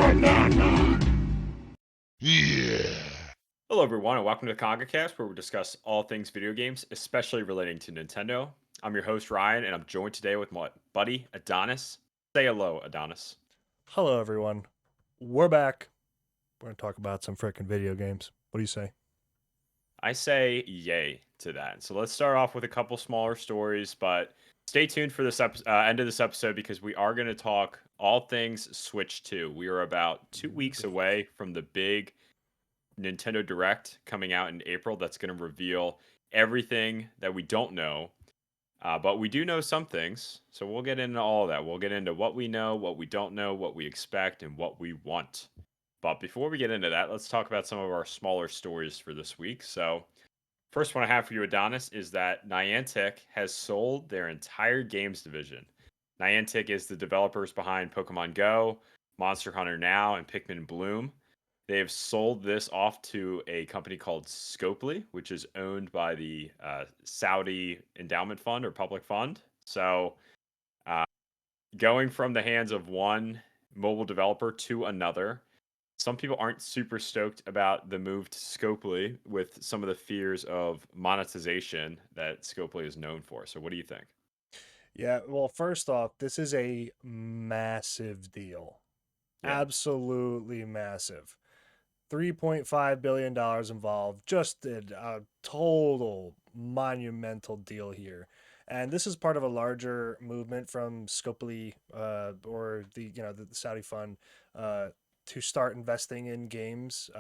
Yeah. Hello, everyone, and welcome to the KongaCast, where we discuss all things video games, especially relating to Nintendo. I'm your host, Ryan, and I'm joined today with my buddy, Adonis. Say hello, Adonis. Hello, everyone. We're back. We're going to talk about some freaking video games. What do you say? I say yay to that. So let's start off with a couple smaller stories, but stay tuned for this end of this episode because we are going to talk all things Switch 2. We are about 2 weeks Big. away from the big Nintendo Direct coming out in April that's going to reveal everything that we don't know. But we do know some things. So we'll get into all of that. We'll get into what we know, what we don't know, what we expect, and what we want. But before we get into that, let's talk about some of our smaller stories for this week. So, first one I have for you, Adonis, is that Niantic has sold their entire games division. Niantic is the developers behind Pokemon Go, Monster Hunter Now, and Pikmin Bloom. They have sold this off to a company called Scopely, which is owned by the Saudi Endowment Fund or Public Fund. So, uh, going from the hands of one mobile developer to another, some people aren't super stoked about the move to Scopely with some of the fears of monetization that Scopely is known for. So, what do you think? Yeah, well, first off, this is a massive deal. Yeah. Absolutely massive. $3.5 billion involved. Just a total monumental deal here. And this is part of a larger movement from Scopely, or the Saudi fund, to start investing in games.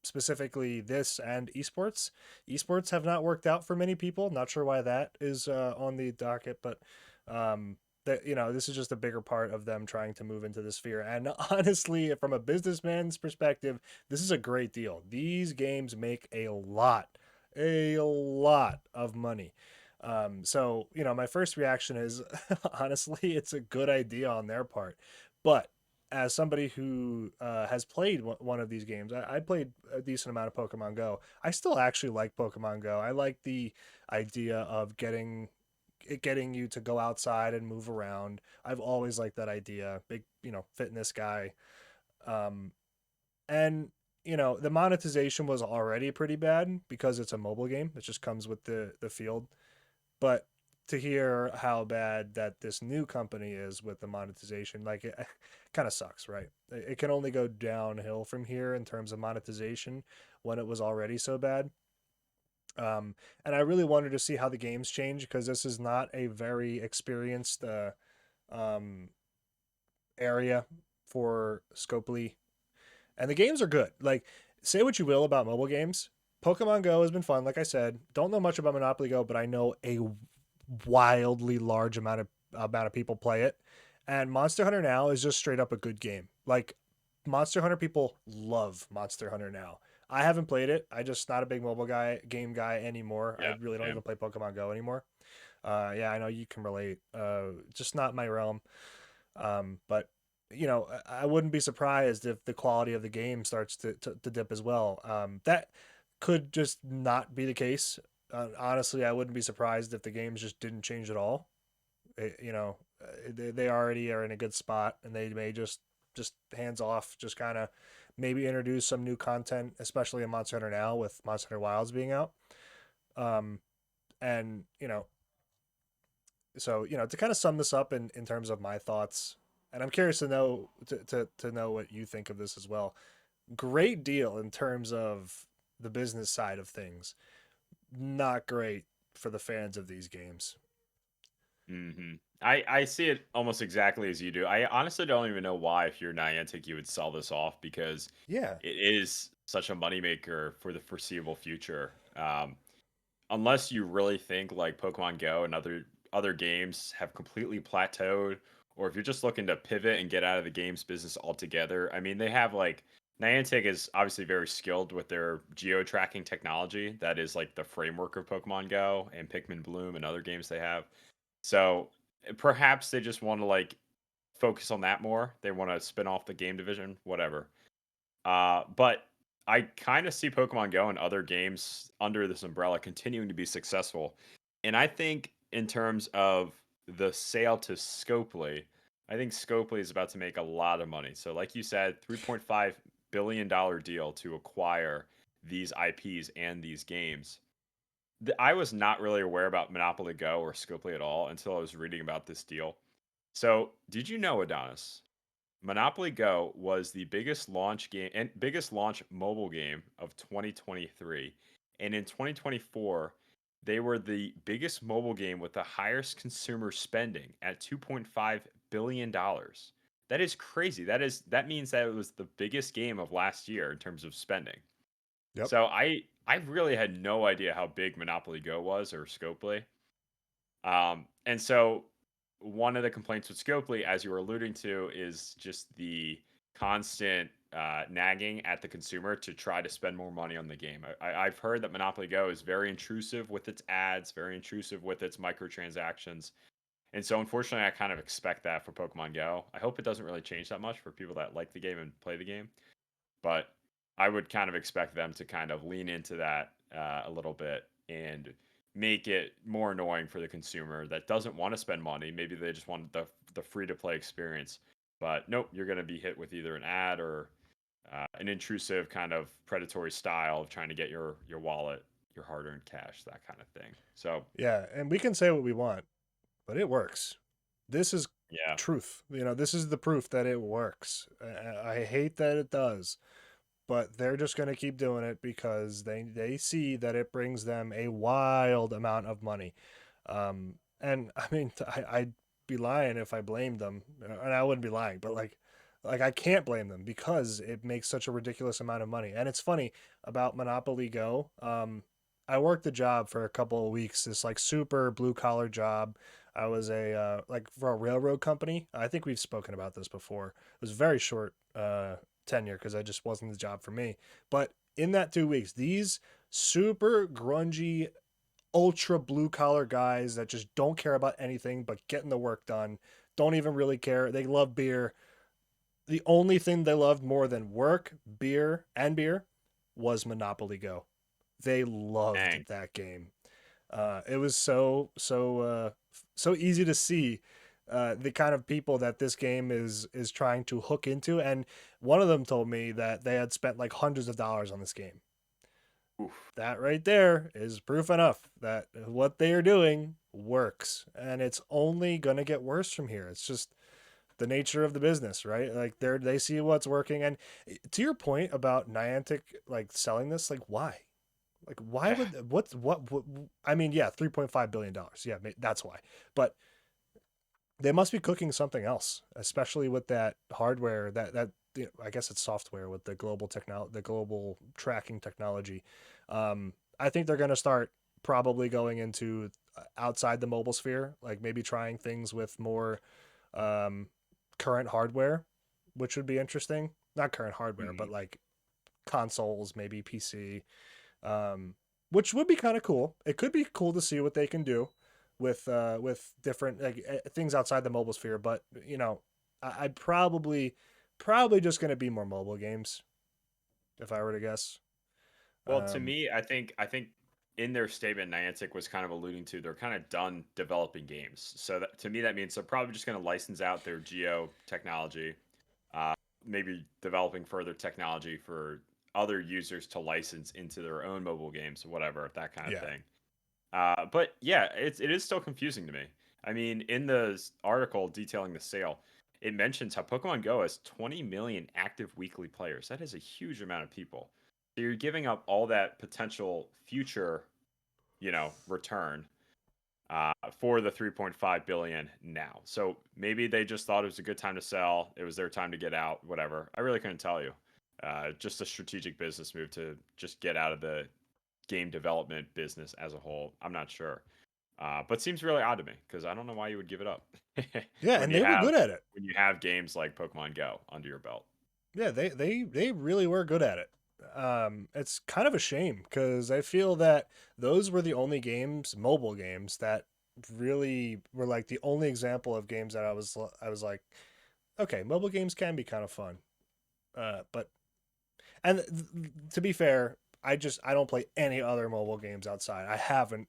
Specifically this and esports. Esports have not worked out for many people. Not sure why that is on the docket, but that this is just a bigger part of them trying to move into the sphere. And honestly, from a businessman's perspective, this is a great deal. These games make a lot of money. So my first reaction is honestly, it's a good idea on their part, but as somebody who has played one of these games, I played a decent amount of Pokemon Go. I still actually like Pokemon Go. I like the idea of getting you to go outside and move around. I've always liked that idea. Big, fitness guy. Um, and the monetization was already pretty bad because it's a mobile game. It just comes with the field. But to hear how bad that this new company is with the monetization, like it kind of sucks, right? It can only go downhill from here in terms of monetization when it was already so bad. And I really wanted to see how the games change because this is not a very experienced um, area for Scopely, and the games are good. Like, say what you will about mobile games, Pokemon Go has been fun. Like I said, don't know much about Monopoly Go, but I know a wildly large amount of people play it. And Monster Hunter Now is just straight up a good game. Like, Monster Hunter people love Monster Hunter Now. I haven't played it. I just not a big mobile game guy anymore. I Yeah. really don't Yeah. even play Pokemon Go anymore. Yeah, I know you can relate. Just not my realm. But I wouldn't be surprised if the quality of the game starts to dip as well. That could just not be the case. Honestly, I wouldn't be surprised if the games just didn't change at all. They already are in a good spot, and they may just hands off, just kind of maybe introduce some new content, especially in Monster Hunter Now with Monster Hunter Wilds being out. Um, and so to kind of sum this up in terms of my thoughts, and I'm curious to know to know what you think of this as well. Great deal in terms of the business side of things. Not great for the fans of these games. I see it almost exactly as you do. I honestly don't even know why, if you're Niantic, you would sell this off because Yeah. it is such a moneymaker for the foreseeable future. Unless you really think like Pokemon Go and other games have completely plateaued, or if you're just looking to pivot and get out of the games business altogether. I mean, they have like Niantic is obviously very skilled with their geo tracking technology. That is like the framework of Pokemon Go and Pikmin Bloom and other games they have. So perhaps they just want to like focus on that more. They want to spin off the game division, whatever. But I kind of see Pokemon Go and other games under this umbrella continuing to be successful. And I think in terms of the sale to Scopely, I think Scopely is about to make a lot of money. So, like you said, $3.5 billion deal to acquire these IPs and these games. I was not really aware about Monopoly Go or Scopely at all until I was reading about this deal. So, did you know, Adonis? Monopoly Go was the biggest launch game and biggest launch mobile game of 2023. And in 2024, they were the biggest mobile game with the highest consumer spending at $2.5 billion. That is crazy. That means that it was the biggest game of last year in terms of spending. Yep. So I really had no idea how big Monopoly Go was or Scopely. And so one of the complaints with Scopely, as you were alluding to, is just the constant nagging at the consumer to try to spend more money on the game. I've heard that Monopoly Go is very intrusive with its ads, very intrusive with its microtransactions. And so, unfortunately, I kind of expect that for Pokemon Go. I hope it doesn't really change that much for people that like the game and play the game. But I would kind of expect them to kind of lean into that a little bit and make it more annoying for the consumer that doesn't want to spend money. Maybe they just want the free to play experience. But nope, you're going to be hit with either an ad or an intrusive kind of predatory style of trying to get your wallet, your hard earned cash, that kind of thing. So Yeah, and we can say what we want, but it works. This is yeah, truth. This is the proof that it works. I hate that it does, but they're just going to keep doing it because they see that it brings them a wild amount of money. And I mean, I'd be lying if I blamed them, and I wouldn't be lying, but like I can't blame them because it makes such a ridiculous amount of money. And it's funny about Monopoly Go. I worked a job for a couple of weeks, this like super blue collar job. I was like for a railroad company. I think we've spoken about this before. It was very short tenure because I just wasn't the job for me. But in that 2 weeks, these super grungy, ultra blue collar guys that just don't care about anything but getting the work done, don't even really care. They love beer. The only thing they loved more than work, beer was Monopoly Go. They dang, loved that game. It was so easy to see the kind of people that this game is trying to hook into. And one of them told me that they had spent like hundreds of dollars on this game. oof, That right there is proof enough that what they are doing works, and it's only gonna get worse from here. It's just the nature of the business, right? Like they see what's working, and to your point about Niantic like selling this, like why? Like why yeah, would what I mean, yeah, $3.5 billion. Yeah, that's why. But they must be cooking something else, especially with that hardware I guess it's software with the global tracking technology. I think they're going to start probably going into outside the mobile sphere, like maybe trying things with more um, current hardware, which would be interesting. Not current hardware, but mhm. like consoles, maybe PC, which would be kind of cool. It could be cool to see what they can do with different like things outside the mobile sphere. But I'd probably just gonna be more mobile games if I were to guess. Well, to Um, me, I think in their statement, Niantic was kind of alluding to they're kind of done developing games. So that, to me, that means they're probably just going to license out their geo technology, uh, maybe developing further technology for other users to license into their own mobile games, whatever, that kind of yeah, thing. But yeah, it is still confusing to me. I mean, in the article detailing the sale, it mentions how Pokemon Go has 20 million active weekly players. That is a huge amount of people. So you're giving up all that potential future, return for the 3.5 billion now. So maybe they just thought it was a good time to sell. It was their time to get out. Whatever. I really couldn't tell you. Just a strategic business move to just get out of the game development business as a whole. I'm not sure. But seems really odd to me because I don't know why you would give it up yeah, when and you they were have good at it. games like Pokemon Go under your belt. Yeah, they really were good at it. It's kind of a shame because I feel that those were the only games, mobile games, that really were like the only example of games that I was like, okay, mobile games can be kind of fun. But and to be fair, I don't play any other mobile games outside. I haven't,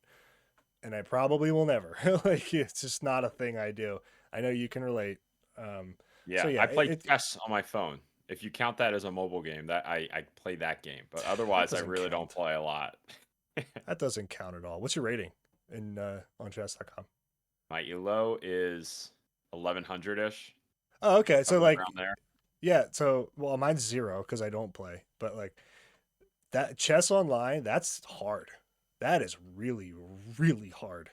and I probably will never. Like it's just not a thing I do. I know you can relate. So Yeah, yeah, I play chess on my phone. If you count that as a mobile game, that I play that game. But that otherwise, I doesn't really don't count. play a lot. That doesn't count at all. What's your rating in on chess.com? My elo is 1100 ish, Oh, okay. So somewhere like, around there. yeah. So well, mine's 0 because I don't play. But like that chess online, that's hard. That is really, really hard.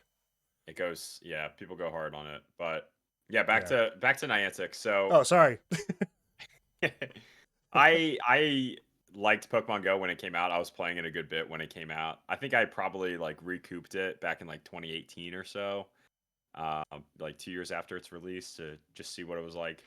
It goes, yeah, people go hard on it. But yeah, Yeah. back to Niantic. So Oh, sorry. I liked Pokemon Go when it came out. I was playing it a good bit when it came out. I think I probably like recouped it back in like 2018 or so, like 2 years after its release to just see what it was like.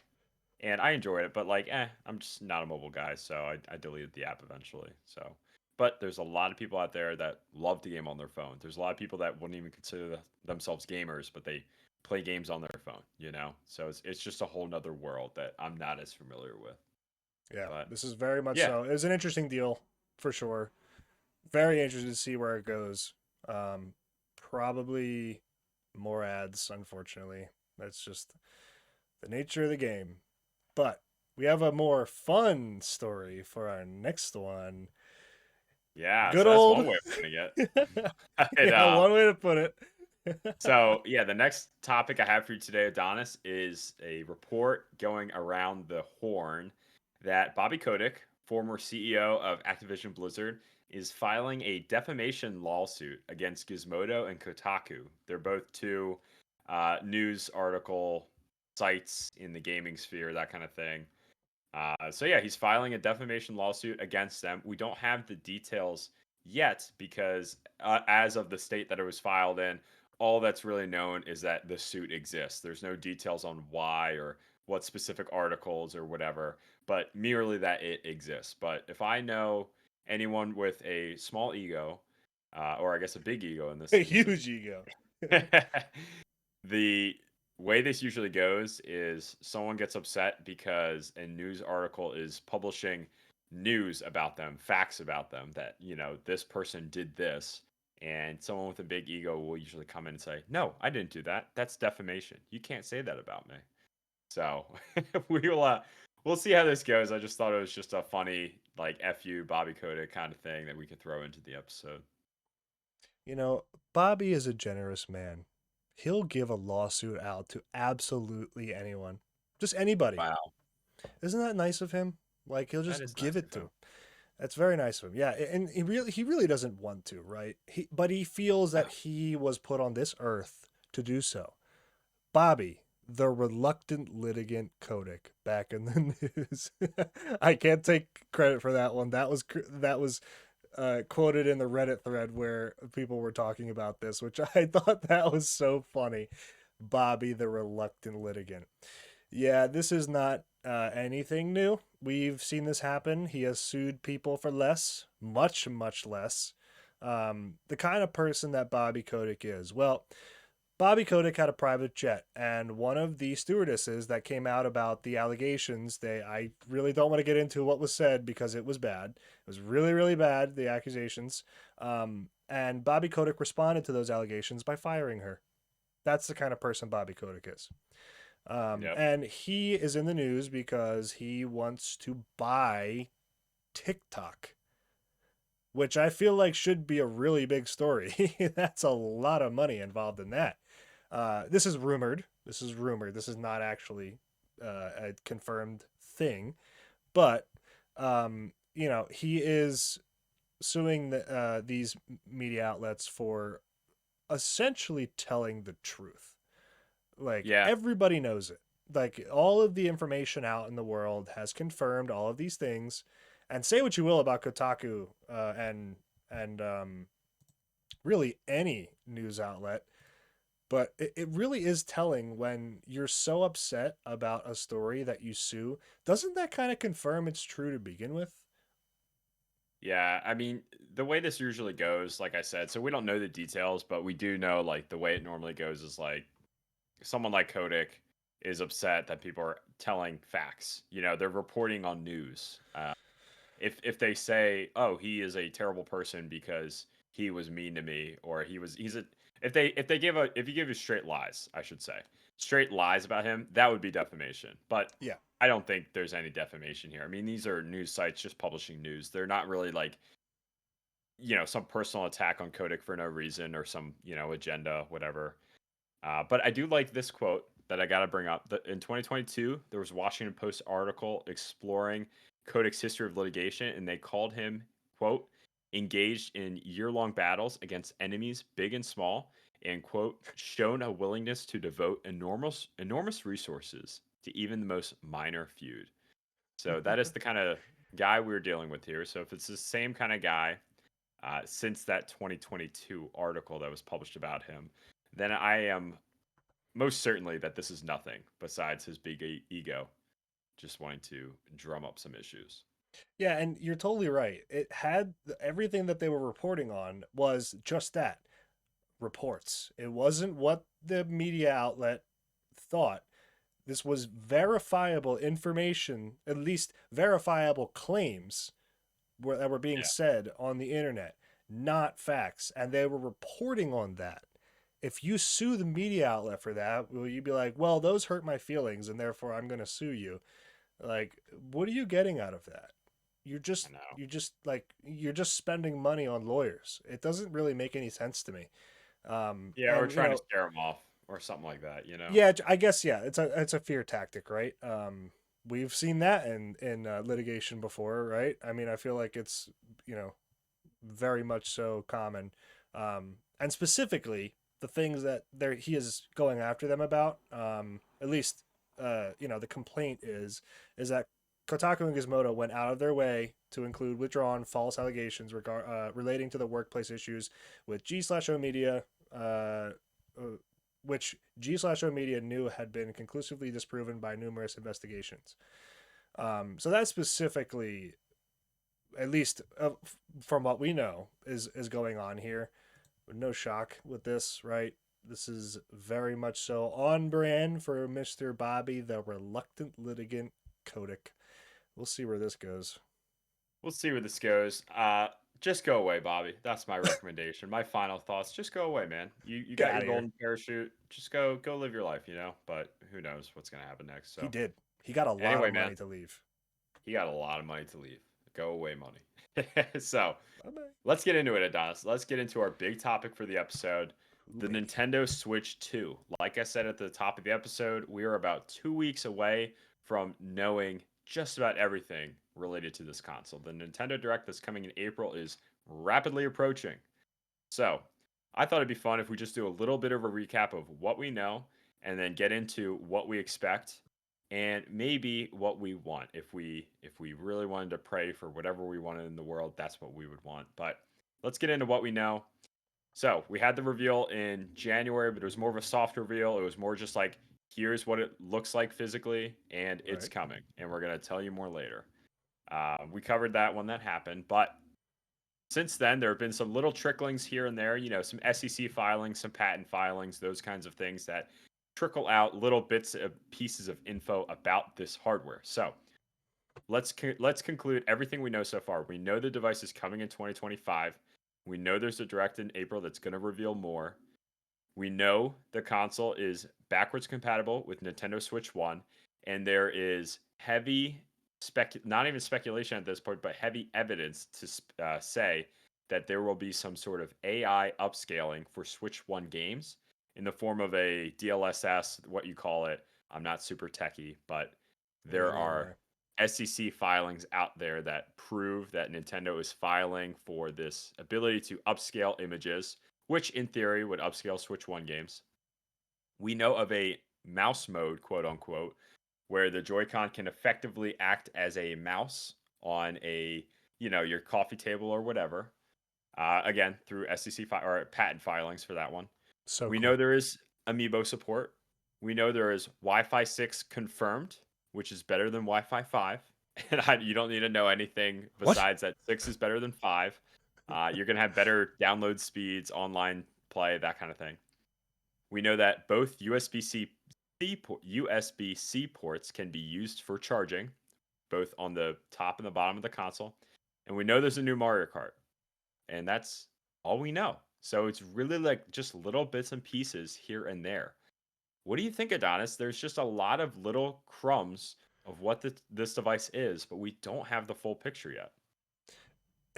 And I enjoyed it, but like, I'm just not a mobile guy, so I deleted the app eventually. So, but there's a lot of people out there that love to game on their phone. There's a lot of people that wouldn't even consider themselves gamers, but they play games on their phone, you know? So it's just a whole nother world that I'm not as familiar with. Yeah, But this is very much yeah, so. It was an interesting deal for sure. Very interested to see where it goes. Probably more ads, unfortunately. That's just the nature of the game. But we have a more fun story for our next one. yeah. Good So that's old. one way of putting it. And, Yeah, one way to put it. so yeah, the next topic I have for you today, Adonis, is a report going around the horn that Bobby Kotick, former CEO of Activision Blizzard, is filing a defamation lawsuit against Gizmodo and Kotaku. They're both two news article sites in the gaming sphere, that kind of thing. So yeah, he's filing a defamation lawsuit against them. We don't have the details yet because as of the state that it was filed in, all that's really known is that the suit exists. There's no details on why or what specific articles or whatever, but merely that it exists. But if I know anyone with a small ego, or I guess a big ego in this A instance, huge ego. the way this usually goes is someone gets upset because a news article is publishing news about them, facts about them that, this person did this. And someone with a big ego will usually come in and say, "No, I didn't do that. That's defamation. You can't say that about me." So we'll see how this goes. I just thought it was just a funny like "fu Bobby Kotick" kind of thing that we could throw into the episode. You know, Bobby is a generous man. He'll give a lawsuit out to absolutely anyone. Just anybody. Wow, Isn't that nice of him? Like he'll that just is give nice it of to him. him. That's very nice of him. Yeah, and he really doesn't want to, right? But he feels No. that he was put on this earth to do so. Bobby, the reluctant litigant Kotick, back in the news. I can't take credit for that one. That was quoted in the Reddit thread where people were talking about this, which I thought that was so funny. Bobby, the reluctant litigant. Yeah, this is not anything new. We've seen this happen. He has sued people for less, much, much less. The kind of person that Bobby Kotick is. Well, Bobby Kotick had a private jet, and one of the stewardesses that came out about the allegations, I really don't want to get into what was said because it was bad. It was really, really bad, the accusations. And Bobby Kotick responded to those allegations by firing her. That's the kind of person Bobby Kotick is. Yep. And he is in the news because he wants to buy TikTok, which I feel like should be a really big story. That's a lot of money involved in that. This is rumored. This is rumored. This is not actually a confirmed thing, but he is suing these media outlets for essentially telling the truth. Like Yeah. everybody knows it. Like all of the information out in the world has confirmed all of these things. And say what you will about Kotaku and really any news outlet, but it really is telling when you're so upset about a story that you sue. Doesn't that kind of confirm it's true to begin with? Yeah, I mean, the way this usually goes, like I said, so we don't know the details, but we do know like the way it normally goes is like someone like Kodak is upset that people are telling facts. They're reporting on news. If they say, "Oh, he is a terrible person because he was mean to me," or he's a if you give you straight lies, I should say, straight lies about him, that would be defamation. But Yeah. I don't think there's any defamation here. I mean, these are news sites just publishing news. They're not really like, some personal attack on Kotick for no reason or some, agenda, whatever. But I do like this quote that I got to bring up. In 2022, there was a Washington Post article exploring Kotick's history of litigation, and they called him, quote, engaged in year-long battles against enemies big and small, and, quote, shown a willingness to devote enormous resources to even the most minor feud. So that is the kind of guy we're dealing with here. So if it's the same kind of guy since that 2022 article that was published about him, then I am most certainly that this is nothing besides his big ego just wanting to drum up some issues. Yeah, and you're totally right. It had everything that they were reporting on was just that, reports. It wasn't what the media outlet thought. This was verifiable information, at least verifiable claims that were being Yeah. said on the internet, not facts. And they were reporting on that. If you sue the media outlet for that, will you be like, well, those hurt my feelings and therefore I'm going to sue you? Like, what are you getting out of that? You're just, I know. you're just spending money on lawyers. It doesn't really make any sense to me. Yeah, or And trying to scare him off or something like that, yeah, I guess yeah, it's a fear tactic, right? We've seen that in litigation before, right? I mean, I feel like it's very much so common, and specifically the things that he is going after them about. At least, the complaint is that Kotaku and Gizmodo went out of their way to include withdrawn false allegations relating to the workplace issues with G/O Media, which G/O Media knew had been conclusively disproven by numerous investigations. So that specifically, at least from what we know, is going on here. No shock with this, right? This is very much so on brand for Mr. Bobby, the reluctant litigant Kotick. We'll see where this goes. We'll see where this goes. Just go away, Bobby. That's my recommendation. My final thoughts. Just go away, man. You Get got out your of here. golden parachute. Just go live your life, But who knows what's gonna happen next. He So did. He got a lot anyway, of man, money to leave. he got a lot of money to leave. Go away money. So Bye-bye. let's get into it, Adonis. Let's get into our big topic for the episode, the Baby. Nintendo Switch 2. Like I said at the top of the episode, we are about 2 weeks away from knowing just about everything related to this console. The Nintendo Direct that's coming in April is rapidly approaching. So I thought it'd be fun if we just do a little bit of a recap of what we know and then get into what we expect and maybe what we want. If we really wanted to pray for whatever we wanted in the world, that's what we would want. But let's get into what we know. So we had the reveal in January, but it was more of a soft reveal. It was more just like, here's what it looks like physically, and it's Right. coming. And we're going to tell you more later. We covered that when that happened. But since then, there have been some little tricklings here and there, some SEC filings, some patent filings, those kinds of things that trickle out little bits of pieces of info about this hardware. So let's conclude everything we know so far. We know the device is coming in 2025. We know there's a direct in April that's going to reveal more. We know the console is backwards compatible with Nintendo Switch 1, and there is heavy not even speculation at this point, but heavy evidence to say that there will be some sort of AI upscaling for Switch 1 games in the form of a DLSS, what you call it. I'm not super techie, but there are SEC filings out there that prove that Nintendo is filing for this ability to upscale images, which in theory would upscale Switch 1 games. We know of a mouse mode, quote unquote, where the Joy-Con can effectively act as a mouse on your coffee table or whatever. Again, through SEC or patent filings for that one. So we cool. know there is Amiibo support. We know there is Wi-Fi 6 confirmed, which is better than Wi-Fi 5. And you don't need to know anything besides that 6 is better than 5. You're going to have better download speeds, online play, that kind of thing. We know that both USB-C ports can be used for charging, both on the top and the bottom of the console. And we know there's a new Mario Kart. And that's all we know. So it's really like just little bits and pieces here and there. What do you think, Adonis? There's just a lot of little crumbs of what this device is, but we don't have the full picture yet.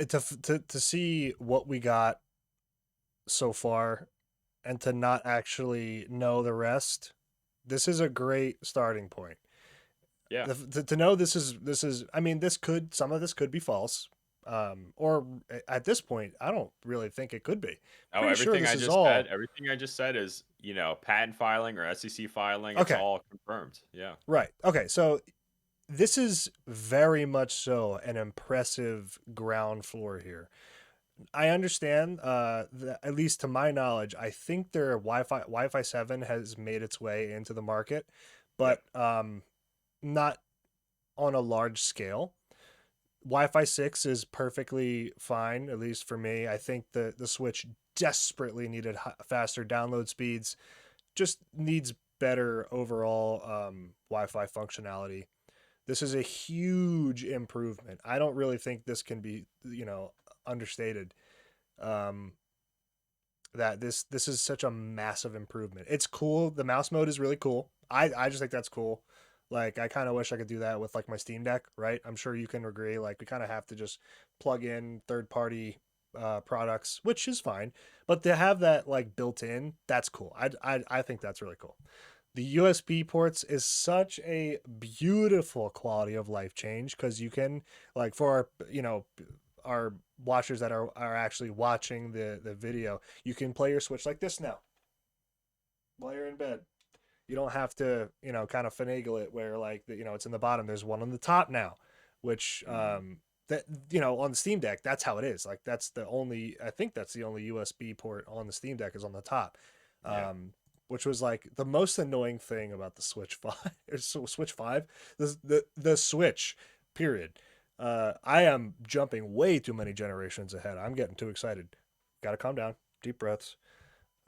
To see what we got so far and to not actually know the rest, this is a great starting point. Yeah. To know this is I mean, some of this could be false, or at this point I don't really think it could be. Oh, Pretty sure this is all everything I just said is, patent filing or SEC filing. It's okay. all confirmed. Yeah. Right. Okay. So this is very much so an impressive ground floor here. I understand, at least to my knowledge, I think their Wi-Fi 7 has made its way into the market, Yep. but not on a large scale. Wi-Fi 6 is perfectly fine, at least for me. I think the Switch desperately needed faster download speeds, just needs better overall Wi-Fi functionality. This is a huge improvement. I don't really think this can be, understated. Um, that this is such a massive improvement. It's cool. The mouse mode is really cool. I just think that's cool. Like I kind of wish I could do that with like my Steam Deck, right? I'm sure you can agree. Like we kind of have to just plug in third party products, which is fine. But to have that like built in, that's cool. I think that's really cool. The USB ports is such a beautiful quality of life change because you can like for our watchers that are actually watching the video, you can play your Switch like this now while you're in bed. You don't have to, kind of finagle it where like it's in the bottom. There's one on the top now, which that on the Steam Deck, that's how it is. Like I think that's the only USB port on the Steam Deck is on the top. Yeah. Which was like the most annoying thing about the Switch 5 or Switch 5, the Switch period. I am jumping way too many generations ahead. I'm getting too excited. Got to calm down. Deep breaths.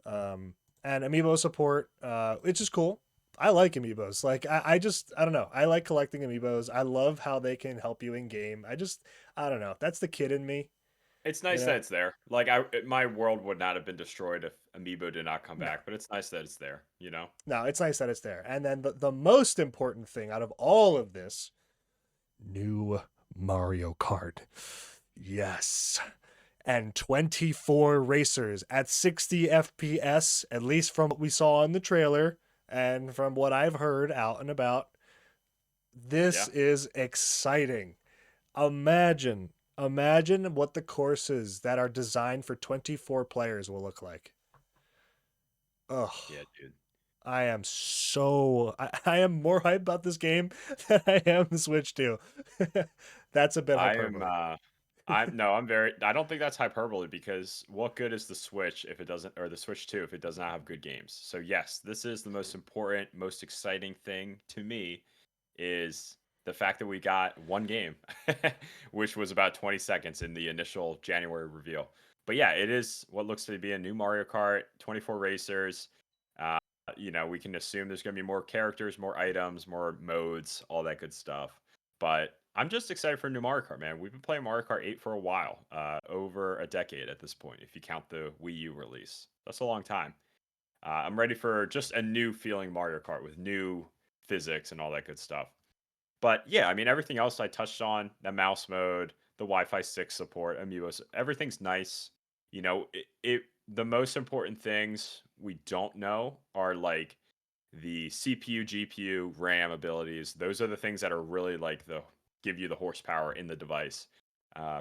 And amiibo support, it's just cool. I like amiibos. Like I don't know. I like collecting amiibos. I love how they can help you in game. I don't know. That's the kid in me. It's You nice that know? it's there. Like my world would not have been destroyed if Amiibo did not come No, back, but it's nice that it's there, you know? no. It's nice that it's there. And then the most important thing out of all of this, new Mario Kart. Yes. And 24 racers at 60 FPS, at least from what we saw in the trailer and from what I've heard out and about. Yeah. This is exciting. Imagine what the courses that are designed for 24 players will look like. Ugh. Yeah, dude. I am more hyped about this game than I am the Switch 2. That's a bit I am hyperbole. I'm no, I'm very I don't think that's hyperbole because what good is the Switch if it doesn't or the Switch 2 if it does not have good games? So yes, this is the most important, most exciting thing to me is the fact that we got one game, which was about 20 seconds in the initial January reveal. But yeah, it is what looks to be a new Mario Kart, 24 racers. Uh, we can assume there's going to be more characters, more items, more modes, all that good stuff. But I'm just excited for new Mario Kart, man. We've been playing Mario Kart 8 for a while, over a decade at this point, if you count the Wii U release. That's a long time. I'm ready for just a new feeling Mario Kart with new physics and all that good stuff. But yeah, I mean, everything else I touched on, the mouse mode, the Wi-Fi 6 support, amiibos, everything's nice. The most important things we don't know are like the CPU, GPU, RAM abilities. Those are the things that are really like the give you the horsepower in the device.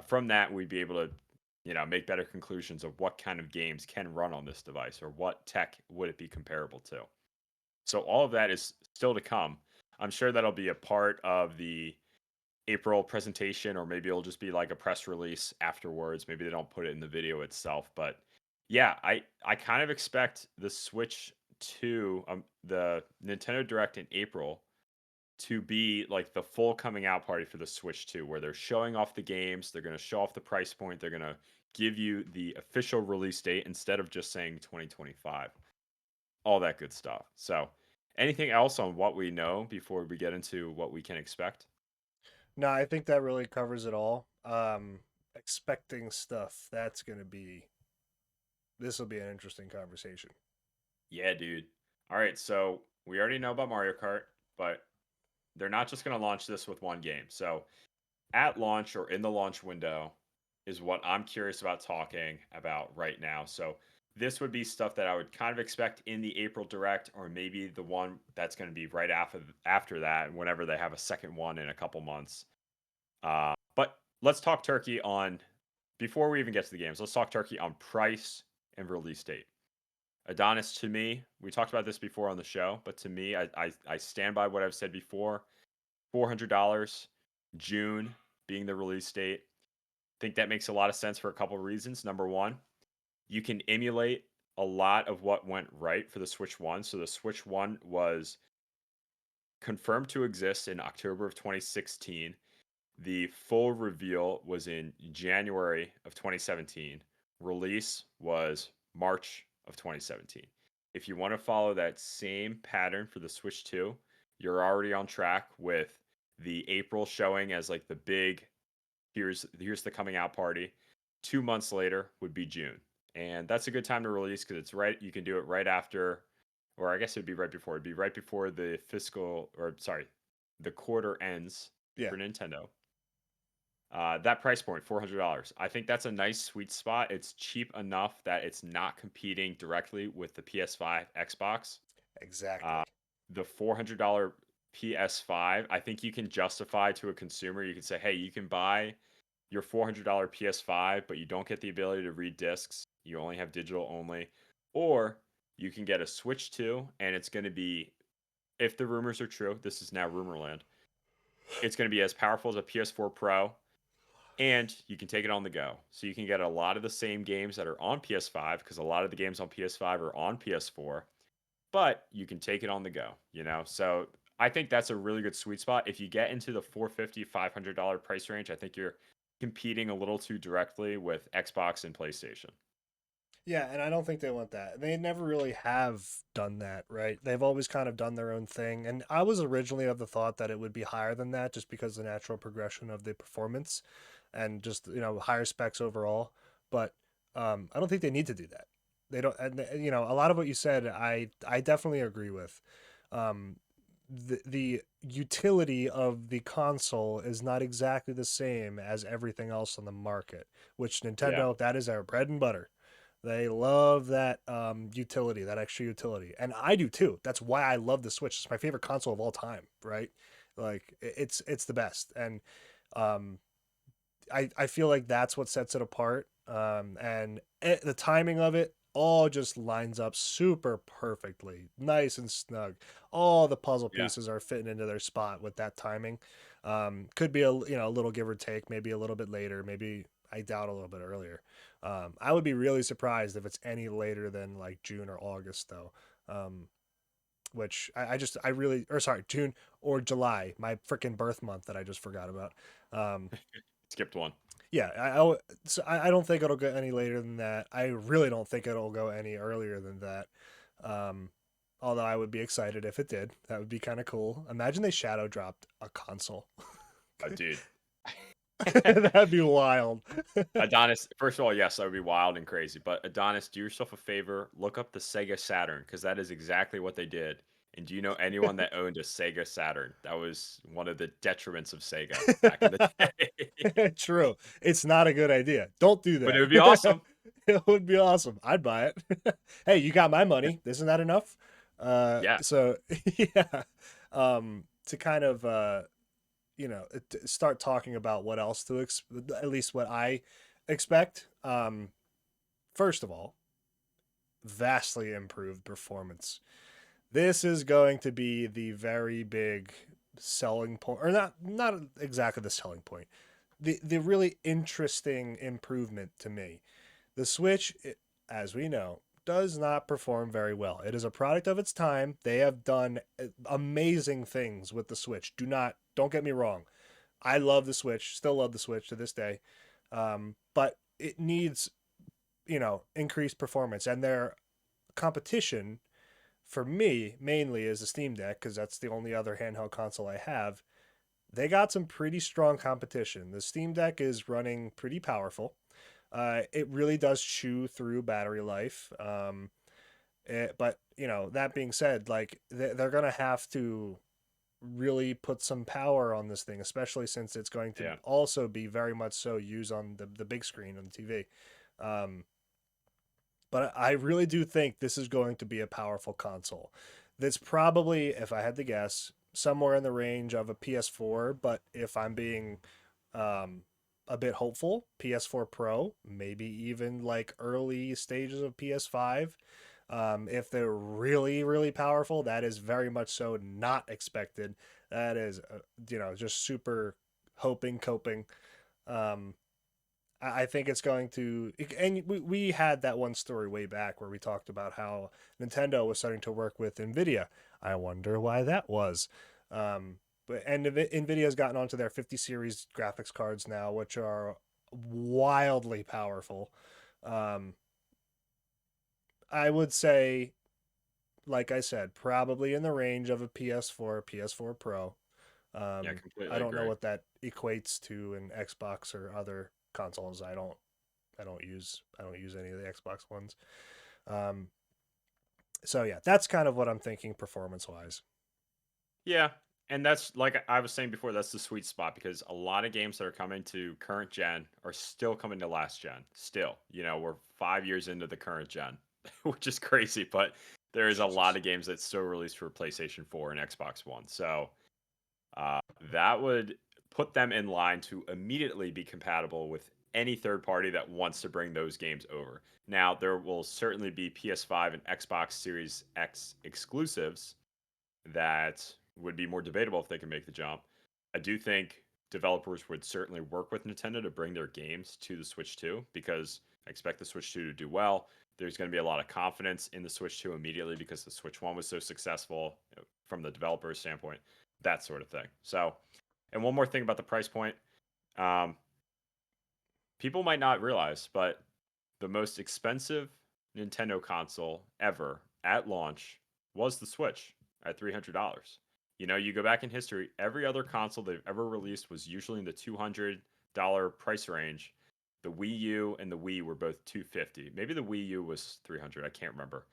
From that, we'd be able to, make better conclusions of what kind of games can run on this device or what tech would it be comparable to. So all of that is still to come. I'm sure that'll be a part of the April presentation, or maybe it'll just be like a press release afterwards. Maybe they don't put it in the video itself, but yeah, I kind of expect the Switch 2, the Nintendo Direct in April, to be like the full coming out party for the Switch 2, where they're showing off the games, they're going to show off the price point, they're going to give you the official release date instead of just saying 2025. All that good stuff. So, anything else on what we know before we get into what we can expect? No, I think that really covers it all. Expecting stuff. This will be an interesting conversation. Yeah, dude. All right, so we already know about Mario Kart, but they're not just going to launch this with one game. So at launch or in the launch window is what I'm curious about talking about right now. So this would be stuff that I would kind of expect in the April Direct, or maybe the one that's going to be right after that, whenever they have a second one in a couple months. But let's talk turkey on before we even get to the games. Let's talk turkey on price and release date. Adonis, to me, we talked about this before on the show, but to me, I stand by what I've said before. $400, June being the release date. I think that makes a lot of sense for a couple of reasons. Number one, you can emulate a lot of what went right for the Switch 1. So the Switch 1 was confirmed to exist in October of 2016. The full reveal was in January of 2017. Release was March of 2017. If you want to follow that same pattern for the Switch 2, you're already on track with the April showing as like the big here's the coming out party. 2 months later would be June. And that's a good time to release because it's right. You can do it right after, or I guess it'd be right before. It'd be right before the the quarter ends Yeah. for Nintendo. That price point, $400. I think that's a nice sweet spot. It's cheap enough that it's not competing directly with the PS5, Xbox. Exactly. The $400 PS5, I think you can justify to a consumer. You can say, hey, you can buy your $400 PS5, but you don't get the ability to read discs. You only have digital only. Or you can get a Switch 2, and it's going to be, if the rumors are true, this is now rumorland, it's going to be as powerful as a PS4 Pro, and you can take it on the go. So you can get a lot of the same games that are on PS5, because a lot of the games on PS5 are on PS4, but you can take it on the go, you know? So I think that's a really good sweet spot. If you get into the $450, $500 price range, I think you're competing a little too directly with Xbox and PlayStation. Yeah, and I don't think they want that. They never really have done that, right? They've always kind of done their own thing. And I was originally of the thought that it would be higher than that just because of the natural progression of the performance and just, higher specs overall. But I don't think they need to do that. They don't, and a lot of what you said, I definitely agree with. Um, the utility of the console is not exactly the same as everything else on the market, which Yeah. Nintendo, that is our bread and butter. They love that utility, that extra utility, and I do too. That's why I love the Switch. It's my favorite console of all time, right? Like it's the best, and um, I feel like that's what sets it apart. And the timing of it all just lines up super perfectly, nice and snug. All the puzzle Yeah. pieces are fitting into their spot with that timing. Could be a little give or take, maybe a little bit later, maybe I doubt a little bit earlier. I would be really surprised if it's any later than like June or August though. Which I really, or sorry, June or July, my freaking birth month that I just forgot about. Um, Skipped one. yeah, so I don't think it'll go any later than that. I really don't think it'll go any earlier than that. Um, Although I would be excited if it did. That would be kind of cool. Imagine they shadow dropped a console. Dude. That'd be wild. Adonis, first of all, yes, that would be wild and crazy. But Adonis, do yourself a favor, look up the Sega Saturn, because that is exactly what they did. And do you know anyone that owned a Sega Saturn? That was one of the detriments of Sega back in the day. True. It's not a good idea. Don't do But it that. would be awesome. It would be awesome. I'd buy it. Hey, you got my money. Isn't that enough? Yeah. So yeah. To kind of start talking about what else to at least what I expect. First of all, vastly improved performance. This is going to be the very big selling point, or not exactly the selling point. The really interesting improvement to me. The Switch, as we know, does not perform very well. It is a product of its time. They have done amazing things with the Switch. Don't get me wrong. I love the Switch, still love the Switch to this day. But it needs, increased performance, and their competition for me mainly is the Steam Deck because that's the only other handheld console I have. They got some pretty strong competition. The Steam Deck is running pretty powerful. It really does chew through battery life. But that being said, like they're gonna have to really put some power on this thing, especially since it's going to Yeah. also be very much so used on the big screen on the TV. Um, but I really do think this is going to be a powerful console. That's probably, if I had to guess, somewhere in the range of a PS4. But if I'm being um, a bit hopeful, PS4 Pro, maybe even like early stages of PS5. If they're really, really powerful, that is very much so not expected. That is, just super hoping, coping. Um, I think it's going to, and we had that one story way back where we talked about how Nintendo was starting to work with Nvidia. I wonder why that was. And Nvidia's gotten onto their 50 series graphics cards now, which are wildly powerful. Um, I would say, like I said, probably in the range of a PS4, PS4 Pro. Yeah, I completely don't know agree. what that equates to in Xbox or other consoles. I don't use any of the Xbox ones. Um, so yeah, that's kind of what I'm thinking performance wise. Yeah, and that's like I was saying before, that's the sweet spot because a lot of games that are coming to current gen are still coming to last gen. Still, we're 5 years into the current gen, which is crazy, but there is a lot Jesus. of games that still released for PlayStation 4 and Xbox One. So uh, that would put them in line to immediately be compatible with any third party that wants to bring those games over. Now, there will certainly be PS5 and Xbox Series X exclusives that would be more debatable if they can make the jump. I do think developers would certainly work with Nintendo to bring their games to the Switch 2 because I expect the Switch 2 to do well. There's going to be a lot of confidence in the Switch 2 immediately because the Switch 1 was so successful from the developer's standpoint, that sort of thing. So, and one more thing about the price point. Um, People might not realize, but the most expensive Nintendo console ever at launch was the Switch at $300. You go back in history, every other console they've ever released was usually in the $200 price range. The Wii U and the Wii were both 250. Maybe the Wii U was 300, I can't remember.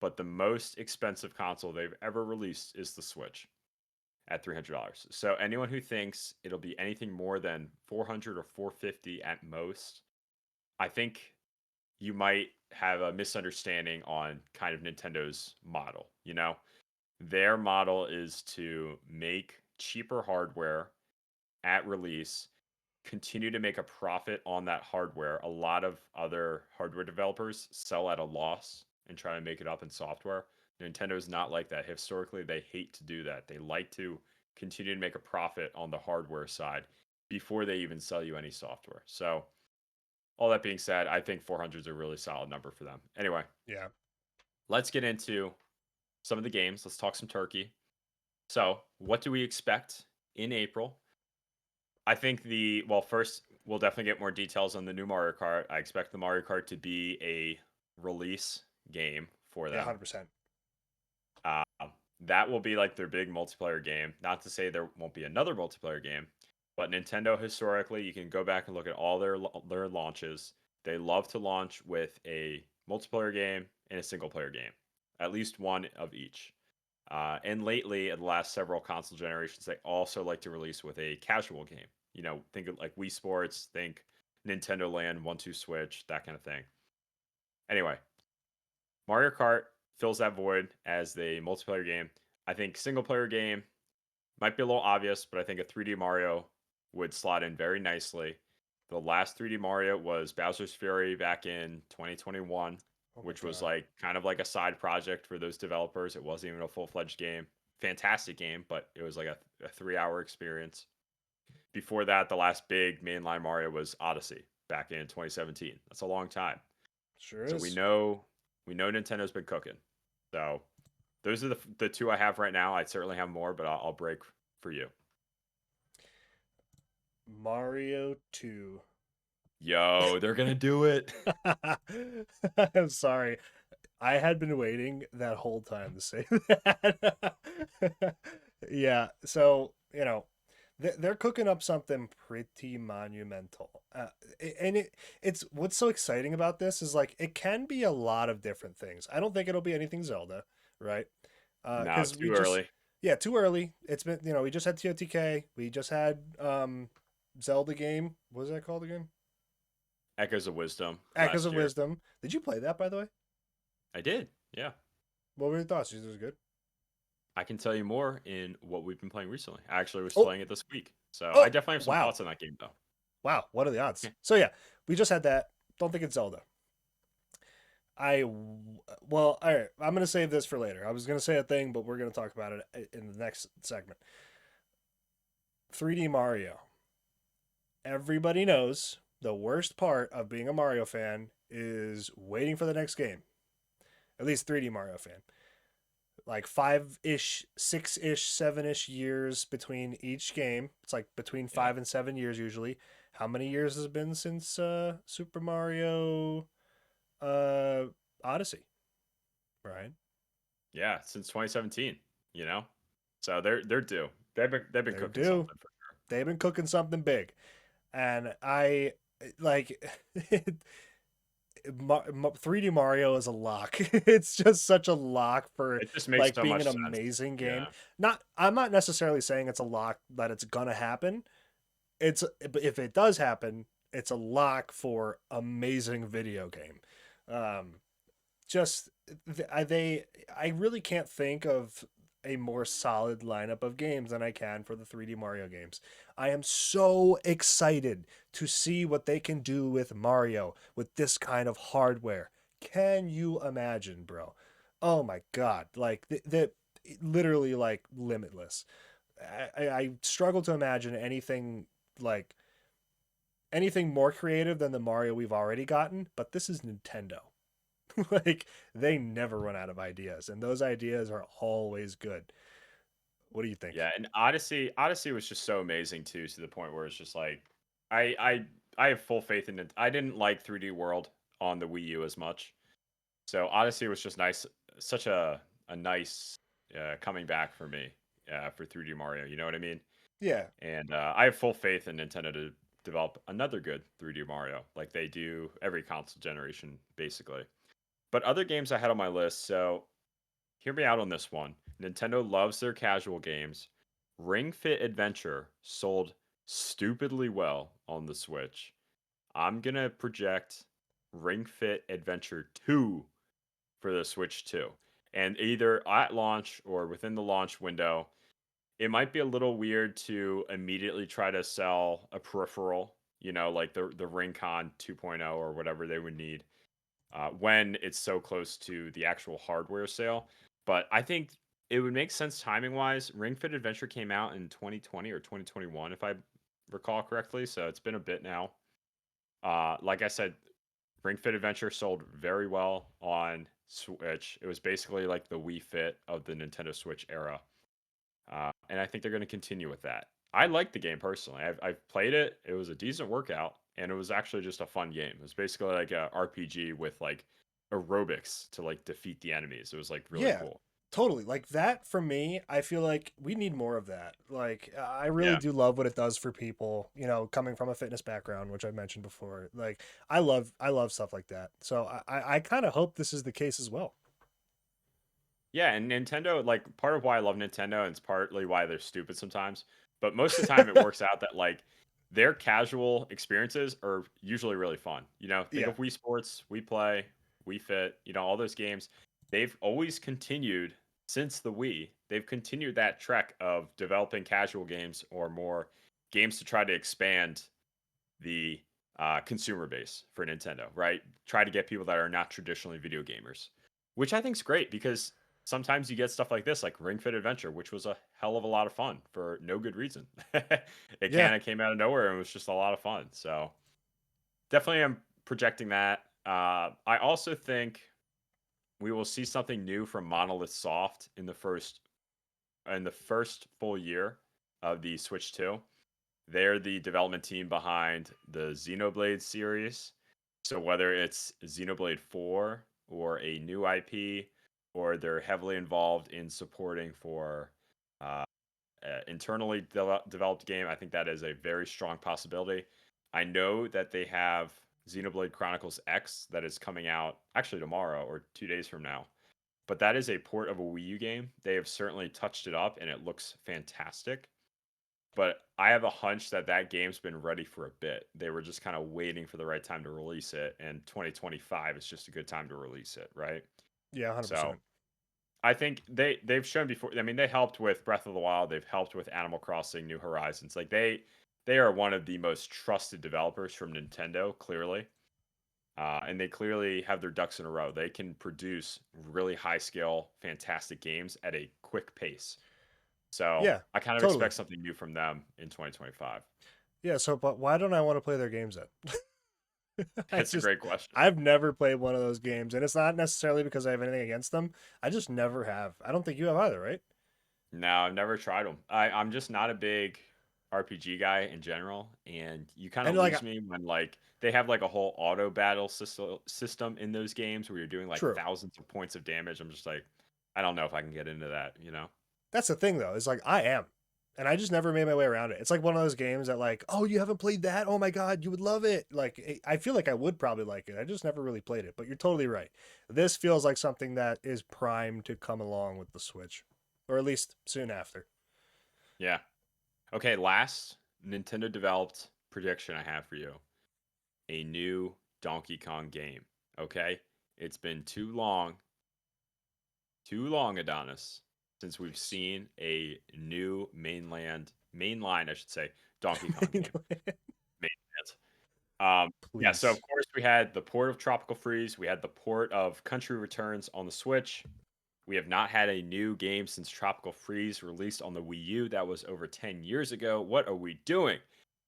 But the most expensive console they've ever released is the Switch at $300. So anyone who thinks it'll be anything more than 400 or 450 at most, I think you might have a misunderstanding on kind of Nintendo's model. Their model is to make cheaper hardware at release, continue to make a profit on that hardware. A lot of other hardware developers sell at a loss and try to make it up in software. Nintendo's not like that. Historically, they hate to do that. They like to continue to make a profit on the hardware side before they even sell you any software. So, all that being said, I think 400 is a really solid number for them. Anyway, Yeah. let's get into some of the games. Let's talk some turkey. So, what do we expect in April? I think first, we'll definitely get more details on the new Mario Kart. I expect the Mario Kart to be a release game for Yeah, them. 100%. Uh, that will be like their big multiplayer game. Not to say there won't be another multiplayer game, but Nintendo historically, you can go back and look at all their launches. They love to launch with a multiplayer game and a single player game, at least one of each. And lately, in the last several console generations, they also like to release with a casual game. Think of like Wii Sports, think Nintendo Land, 1-2 Switch, that kind of thing. Anyway, Mario Kart fills that void as the multiplayer game. I think single player game might be a little obvious, but I think a 3D Mario would slot in very nicely. The last 3D Mario was Bowser's Fury back in 2021, Oh my which was God. like kind of like a side project for those developers. It wasn't even a full-fledged game. Fantastic game, but it was like a 3-hour experience. Before that, the last big mainline Mario was Odyssey back in 2017. That's a long time. Sure So we is. know Nintendo's been cooking. So those are the two I have right now. I certainly have more, but I'll break for you. Mario 2. Yo, they're gonna do it. I'm sorry. I had been waiting that whole time to say that. Yeah, so, they're cooking up something pretty monumental. And it's what's so exciting about this is like it can be a lot of different things. I don't think it'll be anything Zelda, right? No, Because we too just early. yeah, too early. It's been we just had TOTK. We just had Zelda game. What was that called again? Echoes of Wisdom Echoes last of year. Wisdom. Did you play that by the way? I did. Yeah. What were your thoughts? It was good. I can tell you more in what we've been playing recently. I actually was Oh, playing it this week. So I oh, definitely have some wow, thoughts on that game though. wow. What are the odds? Yeah. So yeah, we just had that. Don't think it's Zelda. Well, all right. I'm gonna save this for later. I was gonna say a thing, but we're gonna talk about it in the next segment. 3D Mario. Everybody knows the worst part of being a Mario fan is waiting for the next game. At least 3D Mario fan. Like 5-ish, 6-ish, 7-ish years between each game. It's like between Yeah. 5 and 7 years usually. How many years has it been since Super Mario uh, Odyssey? Right? Yeah, since 2017, you know? So they're due. They've been They're cooking due. something for sure. They've been cooking something big, and I like 3D Mario is a lock. It's just such a lock for It just makes like so being an much sense. amazing game. Yeah. I'm not necessarily saying it's a lock that it's gonna happen. It's if it does happen, it's a lock for amazing video game. Um, just I really can't think of a more solid lineup of games than I can for the 3D Mario games. I am so excited to see what they can do with Mario with this kind of hardware. Can you imagine, bro? Oh my god, like the literally like limitless. I struggle to imagine like anything more creative than the Mario we've already gotten, but this is Nintendo. Like they never run out of ideas, and those ideas are always good. What do you think? Yeah, and Odyssey was just so amazing too, to the point where it's just like I I I have full faith in it. I didn't like 3D World on the Wii U as much. So Odyssey was just nice, such a nice coming back for me for 3D Mario. You know what I mean? Yeah, And I have full faith in Nintendo to develop another good 3D Mario, like they do every console generation, basically. But other games I had on my list, so hear me out on this one. Nintendo loves their casual games. Ring Fit Adventure sold stupidly well on the Switch. I'm gonna project Ring Fit Adventure 2 for the Switch 2. And either at launch or within the launch window, it might be a little weird to immediately try to sell a peripheral, like the Ring-Con 2.0 or whatever they would need when it's so close to the actual hardware sale. But I think it would make sense timing wise. Ring Fit Adventure came out in 2020 or 2021, if I recall correctly. So it's been a bit now. Like I said, Ring Fit Adventure sold very well on Switch. It was basically like the Wii Fit of the Nintendo Switch era. And I think they're going to continue with that. I like the game personally. I've played it. It was a decent workout, and it was actually just a fun game. It was basically like a RPG with like aerobics to like defeat the enemies. It was like really yeah, cool. totally. Like that for me, I feel like we need more of that. Like I really Yeah. do love what it does for people, coming from a fitness background, which I mentioned before. Like I love stuff like that. So I kind of hope this is the case as well. Yeah, and Nintendo, like part of why I love Nintendo, and it's partly why they're stupid sometimes, but most of the time it works out that like their casual experiences are usually really fun. Think Yeah. of Wii Sports, Wii Play, Wii Fit, all those games. They've always continued since the Wii. They've continued that trek of developing casual games or more games to try to expand the consumer base for Nintendo, right? Try to get people that are not traditionally video gamers, which I think is great because sometimes you get stuff like this, like Ring Fit Adventure, which was a hell of a lot of fun for no good reason. It Yeah. kind of came out of nowhere and was just a lot of fun. So definitely, I'm projecting that. I also think we will see something new from Monolith Soft in the first full year of the Switch 2. They're the development team behind the Xenoblade series. So whether it's Xenoblade 4 or a new IP, or they're heavily involved in supporting for uh, internally developed game. I think that is a very strong possibility. I know that they have Xenoblade Chronicles X that is coming out actually tomorrow or 2 days from now. But that is a port of a Wii U game. They have certainly touched it up and it looks fantastic. But I have a hunch that that game's been ready for a bit. They were just kind of waiting for the right time to release it, and 2025 is just a good time to release it, right? Yeah, So 100%. I think they've shown before. I mean, they helped with Breath of the Wild. They've helped with Animal Crossing: New Horizons. Like they are one of the most trusted developers from Nintendo, clearly, and they clearly have their ducks in a row. They can produce really high scale, fantastic games at a quick pace. So Yeah, I kind of totally. expect something new from them in 2025. Yeah, so but why don't I want to play their games then? I That's a just great question. I've never played one of those games, and it's not necessarily because I have anything against them. I just never have. I don't think you have either, right? No, I've never tried them. I'm just not a big RPG guy in general, and you kind And of like, lose me when like they have like a whole auto battle system in those games where you're doing like true. thousands of points of damage. I'm just like, I don't know if I can get into that, you know? That's the thing though. Is like I am, and I just never made my way around it. It's like one of those games that like, oh, you haven't played that? Oh my god, you would love it. Like I feel like I would probably like it. I just never really played it. But you're totally right. This feels like something that is primed to come along with the Switch, or at least soon after. Yeah. Okay, last Nintendo developed prediction I have for you: a new Donkey Kong game. Okay, it's been too long, Adonis, since we've Please. seen a new mainline, I should say, Donkey Kong game. Mainland. Yeah, so of Please. course we had the port of Tropical Freeze, we had the port of Country Returns on the Switch. We have not had a new game since Tropical Freeze released on the Wii U. That was over 10 years ago. What are we doing?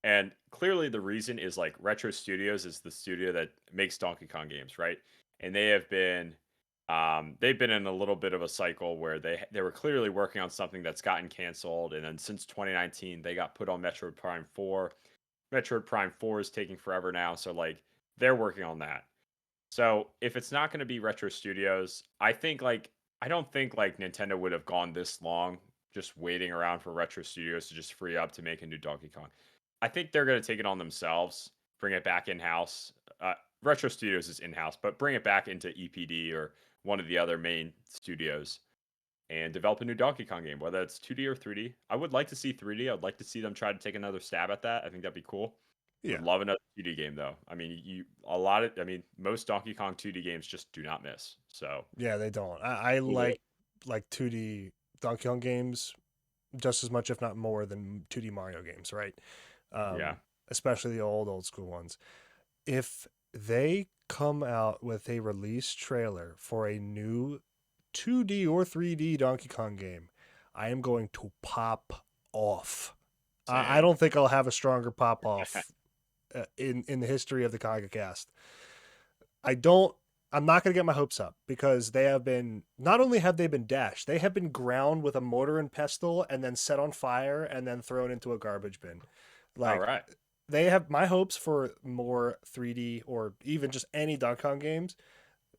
And clearly the reason is like Retro Studios is the studio that makes Donkey Kong games, right? And they've been in a little bit of a cycle where they were clearly working on something that's gotten canceled, and then since 2019 they got put on Metroid Prime 4. Metroid Prime 4 is taking forever now, so like they're working on that. So if it's not going to be Retro Studios, I don't think like Nintendo would have gone this long just waiting around for Retro Studios to just free up to make a new Donkey Kong. I think they're going to take it on themselves, bring it back in house. Retro Studios is in house, but bring it back into EPD or one of the other main studios and develop a new Donkey Kong game, whether it's 2D or 3D. I would like to see 3D. I'd like to see them try to take another stab at that. I think that'd be cool. Would Yeah. love another 2D game though. I mean, I mean, most Donkey Kong 2D games just do not miss. So, Yeah, they don't. I cool. like 2D Donkey Kong games just as much, if not more, than 2D Mario games, right? Yeah. Especially the old school ones. If they come out with a release trailer for a new 2D or 3D Donkey Kong game, I am going to pop off. I Same. don't think I'll have a stronger pop off in the history of the KongaCast. I don't. I'm not going to get my hopes up because they have been, not only have they been dashed, they have been ground with a mortar and pestle and then set on fire and then thrown into a garbage bin. All Like, right. they have my hopes for more 3D or even just any Donkey Kong games,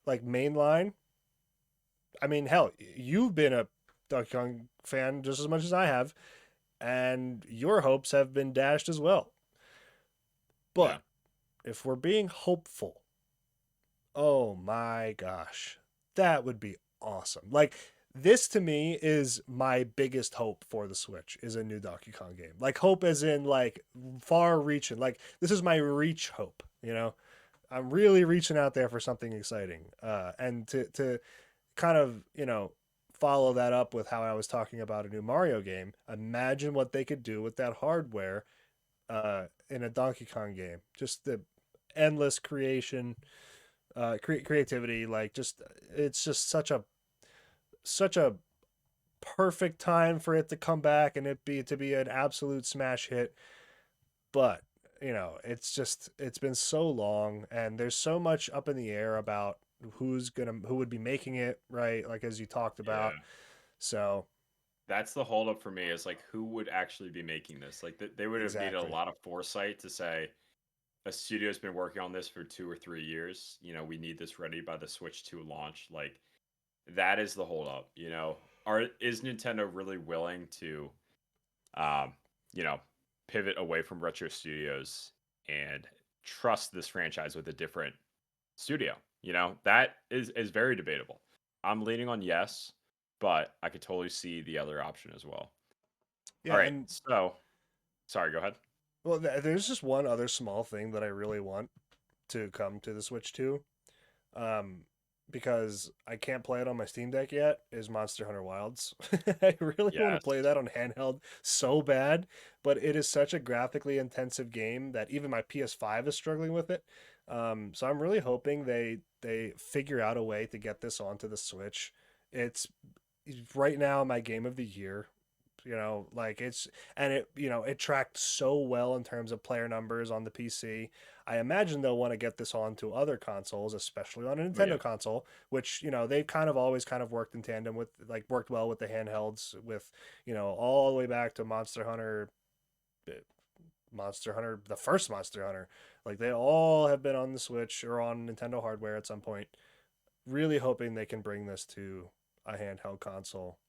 like mainline. I mean, hell, you've been a Donkey Kong fan just as much as I have, and your hopes have been dashed as well. Yeah. But if we're being hopeful, oh my gosh, that would be awesome. Like, this to me is my biggest hope for the Switch is a new Donkey Kong game. Like, hope as in like far reaching. Like, this is my reach hope, you know? I'm really reaching out there for something exciting. And to kind of, follow that up with how I was talking about a new Mario game, imagine what they could do with that hardware in a Donkey Kong game. Just the endless creativity, like just it's just such a perfect time for it to come back and it be to be an absolute smash hit. But it's been so long and there's so much up in the air about who would be making it, right? Like as you talked about. Yeah. So That's the holdup for me is like who would actually be making this? Like they would have needed a exactly. lot of foresight to say a studio's been working on this for 2 or 3 years. We need this ready by the Switch 2 launch. Like that is the holdup. Is Nintendo really willing to um, you know, pivot away from retro studios and trust this franchise with a different studio. That is very debatable. I'm leaning on yes, but I could totally see the other option as well. All Yeah, right, and so sorry, go ahead. well, there's just one other small thing that I really want to come to the Switch 2. Um, because I can't play it on my Steam Deck yet, is Monster Hunter Wilds. I really want to Yes. play that on handheld so bad, but it is such a graphically intensive game that even my PS5 is struggling with it. So I'm really hoping they figure out a way to get this onto the Switch. It's right now my game of the year. Like it tracked so well in terms of player numbers on the PC. I imagine they'll want to get this onto other consoles, especially on a Oh yeah. Nintendo console, which, they've kind of always kind of worked in tandem with, like, worked well with the handhelds, with, all the way back to the first Monster Hunter. Like, they all have been on the Switch or on Nintendo hardware at some point. Really hoping they can bring this to a handheld console.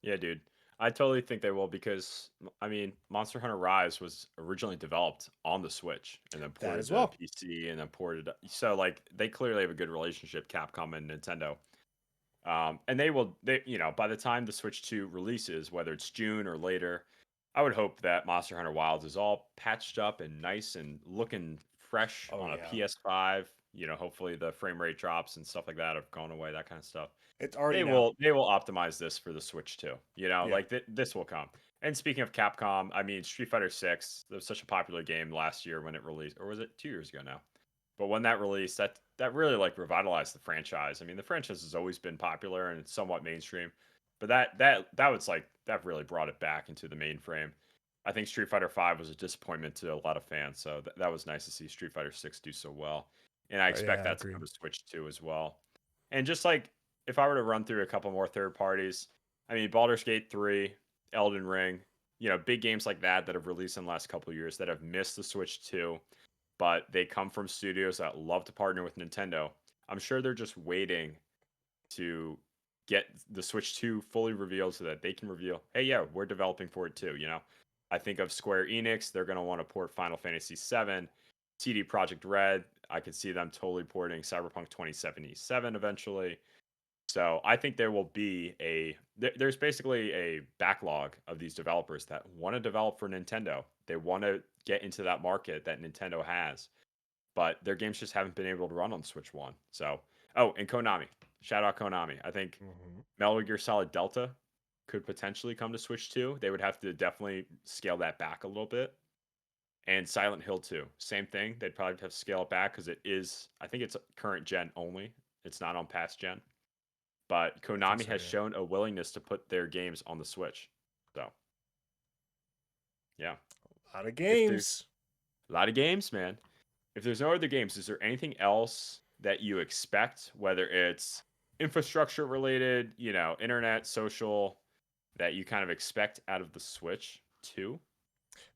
Yeah, dude. I totally think they will because I mean, Monster Hunter Rise was originally developed on the Switch and then That ported as to well. PC and then ported. So like they clearly have a good relationship, Capcom and Nintendo. And they by the time the Switch 2 releases, whether it's June or later, I would hope that Monster Hunter Wilds is all patched up and nice and looking fresh Oh on a yeah. PS5. Hopefully the frame rate drops and stuff like that have gone away, that kind of stuff. It's already They now. will they will optimize this for the Switch too. Yeah. Like this will come. And speaking of Capcom, I mean Street Fighter 6, that was such a popular game last year when it released, or was it 2 years ago now? But when that released, that really like revitalized the franchise. I mean, the franchise has always been popular and it's somewhat mainstream, but that was like that really brought it back into the mainframe. I think Street Fighter 5 was a disappointment to a lot of fans, so that was nice to see Street Fighter 6 do so well. And I expect Yeah, that to come agreed. to Switch 2 as well. And just like if I were to run through a couple more third parties, I mean Baldur's Gate 3, Elden Ring, big games like that have released in the last couple of years that have missed the Switch 2, but they come from studios that love to partner with Nintendo. I'm sure they're just waiting to get the Switch 2 fully revealed so that they can reveal, hey, yeah, we're developing for it too. I think of Square Enix, they're going to want to port Final Fantasy VII, CD Projekt Red. I could see them totally porting Cyberpunk 2077 eventually. So I think there will be there's basically a backlog of these developers that want to develop for Nintendo. They want to get into that market that Nintendo has, but their games just haven't been able to run on Switch 1. So, oh, and Konami. Shout out Konami. I think Hmm. Metal Gear Solid Delta could potentially come to Switch 2. They would have to definitely scale that back a little bit. And Silent Hill 2, same thing. They'd probably have to scale it back because I think it's current gen only. It's not on past gen, but I think Konami so, has yeah. shown a willingness to put their games on the Switch. So, yeah. A lot of If there's games. a lot of games, man. If there's no other games, is there anything else that you expect, whether it's infrastructure related, internet, social, that you kind of expect out of the Switch 2?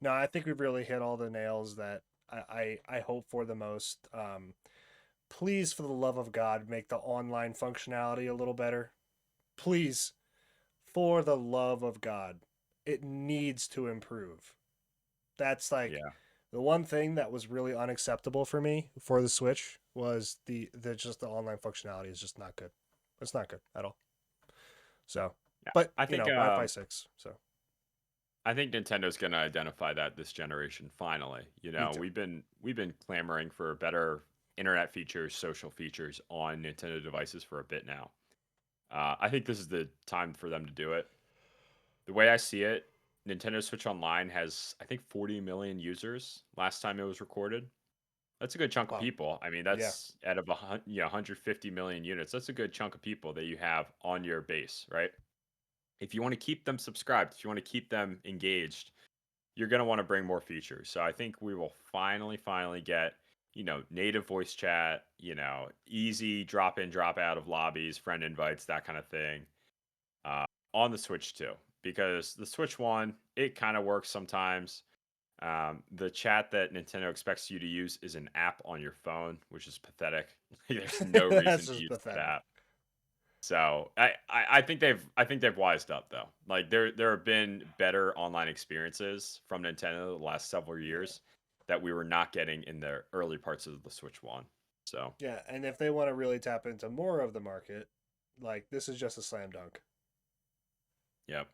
No, I think we've really hit all the nails that I hope for the most. Please, for the love of God, make the online functionality a little better. Please, for the love of God, it needs to improve. That's like Yeah. the one thing that was really unacceptable for me for the Switch was the just the online functionality is just not good. It's not good at all. So, Yeah. but I think Wi-Fi 6. So I think Nintendo's going to identify that this generation finally. me too. We've been clamoring for better internet features, social features on Nintendo devices for a bit now. I think this is the time for them to do it. The way I see it, Nintendo Switch Online has I think 40 million users last time it was recorded. That's a good chunk of Wow. people. I mean, Yeah. that's out of 150 million units. That's a good chunk of people that you have on your base, right? If you want to keep them subscribed, if you want to keep them engaged, you're going to want to bring more features. So I think we will finally get, native voice chat, easy drop in, drop out of lobbies, friend invites, that kind of thing, uh, on the Switch too. Because the Switch One, it kind of works sometimes. The chat that Nintendo expects you to use is an app on your phone, which is pathetic. There's no That's reason to just use that pathetic. app. So I think they've wised up though. Like there have been better online experiences from Nintendo the last several years that we were not getting in the early parts of the Switch One. So Yeah, and if they want to really tap into more of the market, like this is just a slam dunk. yep,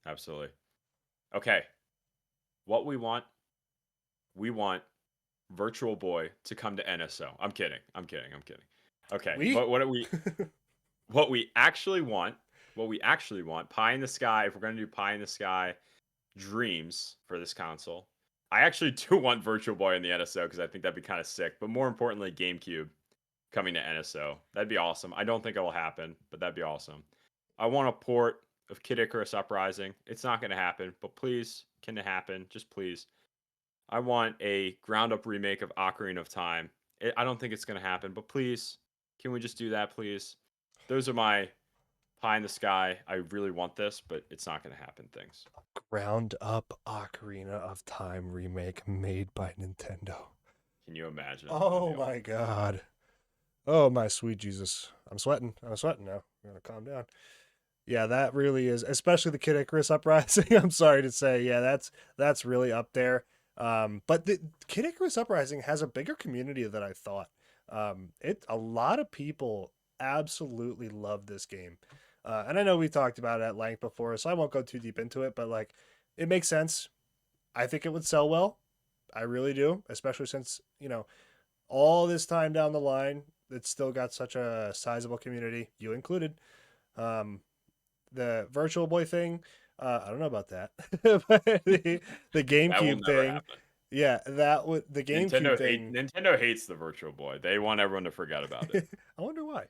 absolutely. Okay, what we want Virtual Boy to come to NSO. I'm kidding. I'm kidding. I'm kidding. Okay, We but what we actually want, pie in the sky. If we're gonna do pie in the sky dreams for this console, I actually do want Virtual Boy in the NSO because I think that'd be kind of sick. But more importantly, GameCube coming to NSO. That'd be awesome. I don't think it will happen, but that'd be awesome. I want a port of Kid Icarus Uprising. It's not going to happen, but please, can it happen? Just please. I want a ground up remake of Ocarina of Time. I don't think it's going to happen, but please, can we just do that, please? Those are my pie in the sky. I really want this, but it's not going to happen things. ground up Ocarina of Time remake made by Nintendo. Can you imagine? Oh my god. Oh my sweet Jesus. I'm sweating. I'm sweating now. I'm gonna calm down. Yeah, that really is, especially the Kid Icarus Uprising. I'm sorry to say, yeah, that's really up there. But the Kid Icarus Uprising has a bigger community than I thought. It a lot of people absolutely love this game, and I know we talked about it at length before, so I won't go too deep into it. But like, it makes sense. I think it would sell well. I really do, especially since all this time down the line, it's still got such a sizable community, you included. Um, the Virtual Boy thing, I don't know about that, but the That will GameCube never thing, happen. yeah, that would the GameCube thing. Nintendo hates the Virtual Boy. They want everyone to forget about it. I wonder why.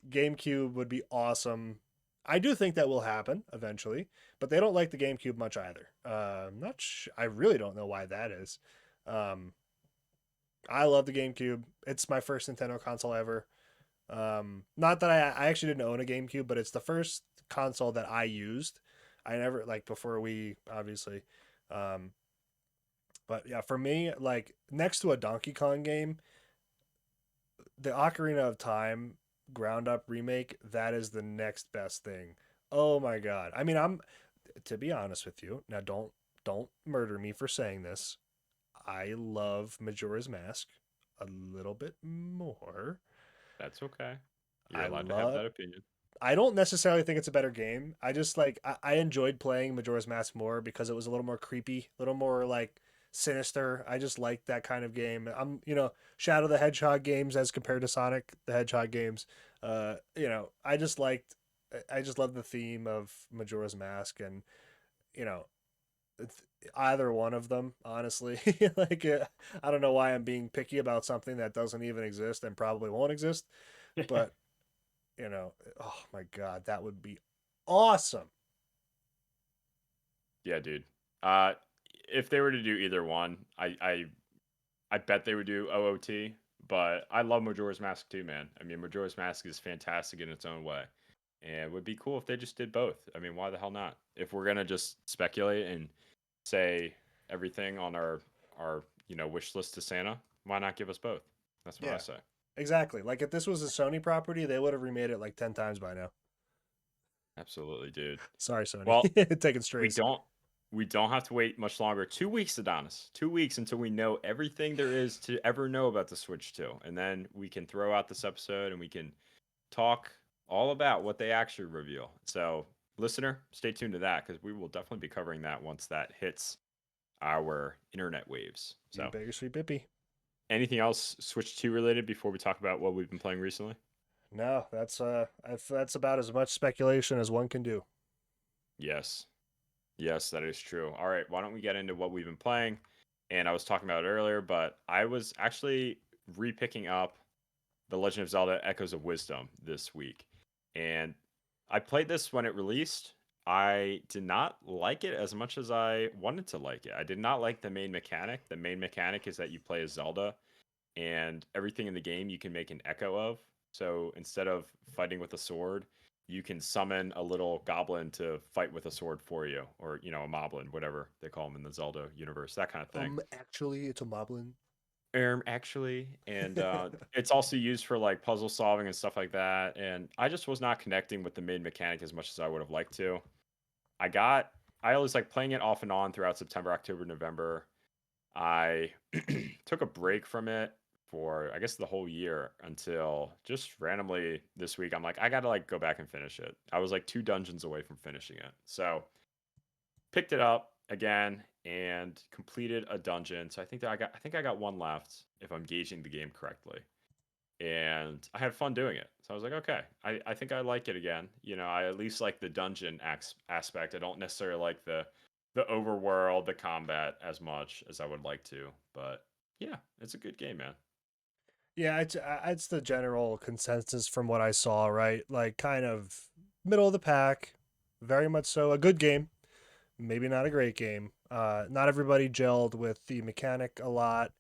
GameCube would be awesome. I do think that will happen eventually, but they don't like the GameCube much either. I really don't know why that is. Um, I love the GameCube. It's my first Nintendo console ever. Not that I actually didn't own a GameCube, but it's the first console that I used. I never like before we obviously. Um, but yeah, for me, like next to a Donkey Kong game, the Ocarina of Time ground up remake, that is the next best thing. Oh my god. I mean, I'm to be honest with you. Now don't murder me for saying this. I love Majora's Mask a little bit more. That's okay. You're I allowed to have love that opinion. I don't necessarily think it's a better game. I just like I enjoyed playing Majora's Mask more because it was a little more creepy, a little more like sinister. I just like that kind of game. Shadow the Hedgehog games as compared to Sonic the Hedgehog games. I just love the theme of Majora's Mask and you know, it's either one of them, honestly. I don't know why I'm being picky about something that doesn't even exist and probably won't exist, but oh my god, that would be awesome. Yeah, dude. If they were to do either one, I bet they would do OOT. But I love Majora's Mask too, man. I mean, Majora's Mask is fantastic in its own way, and it would be cool if they just did both. I mean, why the hell not? If we're gonna just speculate and say everything on our wish list to Santa, why not give us both? That's what I Yeah, say. exactly. Like if this was a Sony property, they would have remade it like 10 times by now. Absolutely, dude. Sorry, Sony. Well, Taking we strays. don't have to wait much longer. 2 weeks, Adonis. 2 weeks until we know everything there is to ever know about the Switch 2. And then we can throw out this episode and we can talk all about what they actually reveal. So, listener, stay tuned to that because we will definitely be covering that once that hits our internet waves. You So, bigger sweet bippy. anything else Switch 2 related before we talk about what we've been playing recently? No, that's about as much speculation as one can do. Yes. Yes, that is true. All right, why don't we get into what we've been playing? And I was talking about it earlier, but I was actually re-picking up The Legend of Zelda Echoes of Wisdom this week. And I played this when it released. I did not like it as much as I wanted to like it. I did not like the main mechanic. The main mechanic is that you play as Zelda and everything in the game you can make an echo of. So instead of fighting with a sword, you can summon a little goblin to fight with a sword for you, or a moblin, whatever they call them in the Zelda universe, that kind of thing. Actually, it's a moblin. Actually, and it's also used for like puzzle solving and stuff like that. And I just was not connecting with the main mechanic as much as I would have liked to. I got, I was like playing it off and on throughout September, October, November. I took a break from it for I guess the whole year until just randomly this week. I'm like, I gotta like go back and finish it. I was like 2 dungeons away from finishing it. So picked it up again and completed a dungeon. So I think I got one left if I'm gauging the game correctly. And I had fun doing it. So I was like, okay, I think I like it again. You know, I at least like the dungeon aspect. I don't necessarily like the overworld, the combat as much as I would like to. But yeah, it's a good game, man. Yeah, it's the general consensus from what I saw, right? Like kind of middle of the pack, very much so. A good game, maybe not a great game. Not everybody gelled with the mechanic a lot.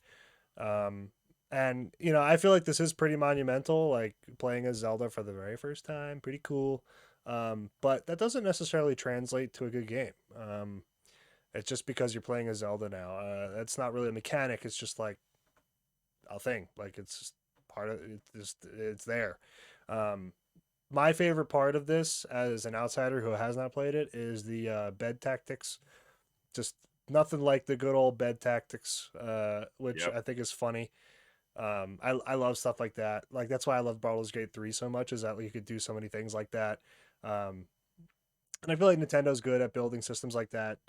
Um, and I feel like this is pretty monumental, like playing as Zelda for the very first time, pretty cool. But that doesn't necessarily translate to a good game. It's just because you're playing as Zelda now. That's not really a mechanic. It's just like a thing. Like it's just part of it. It's there. Um, my favorite part of this, as an outsider who has not played it, is the bed tactics. Just nothing like the good old bed tactics, which Yep. I think is funny. I love stuff like that. Like that's why I love Baldur's Gate 3 so much, is that you could do so many things like that. Um, and I feel like Nintendo's good at building systems like that.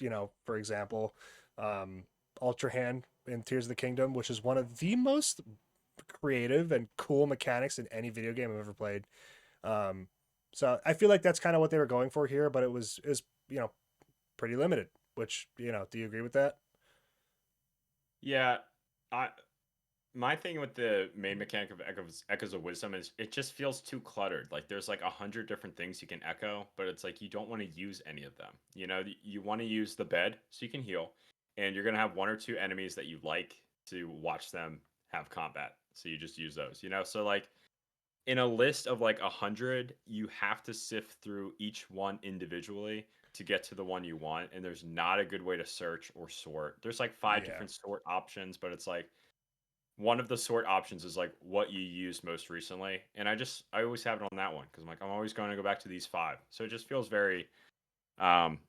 For example, um, Ultra Hand in Tears of the Kingdom, which is one of the most creative and cool mechanics in any video game I've ever played. Um, so I feel like that's kind of what they were going for here, but it was pretty limited. Which do you agree with that? Yeah. I My thing with the main mechanic of Echoes of Wisdom is it just feels too cluttered. Like there's like 100 different things you can echo, but it's like you don't want to use any of them. You know, you want to use the bed so you can heal, and you're gonna have one or two enemies that you like to watch them have combat. So you just use those. You know, so like in a list of like 100, you have to sift through each one individually to get to the one you want, and there's not a good way to search or sort. There's like five Yeah. different sort options, but it's like one of the sort options is like what you used most recently, and I always have it on that one because I'm always going to go back to these five, so it just feels very um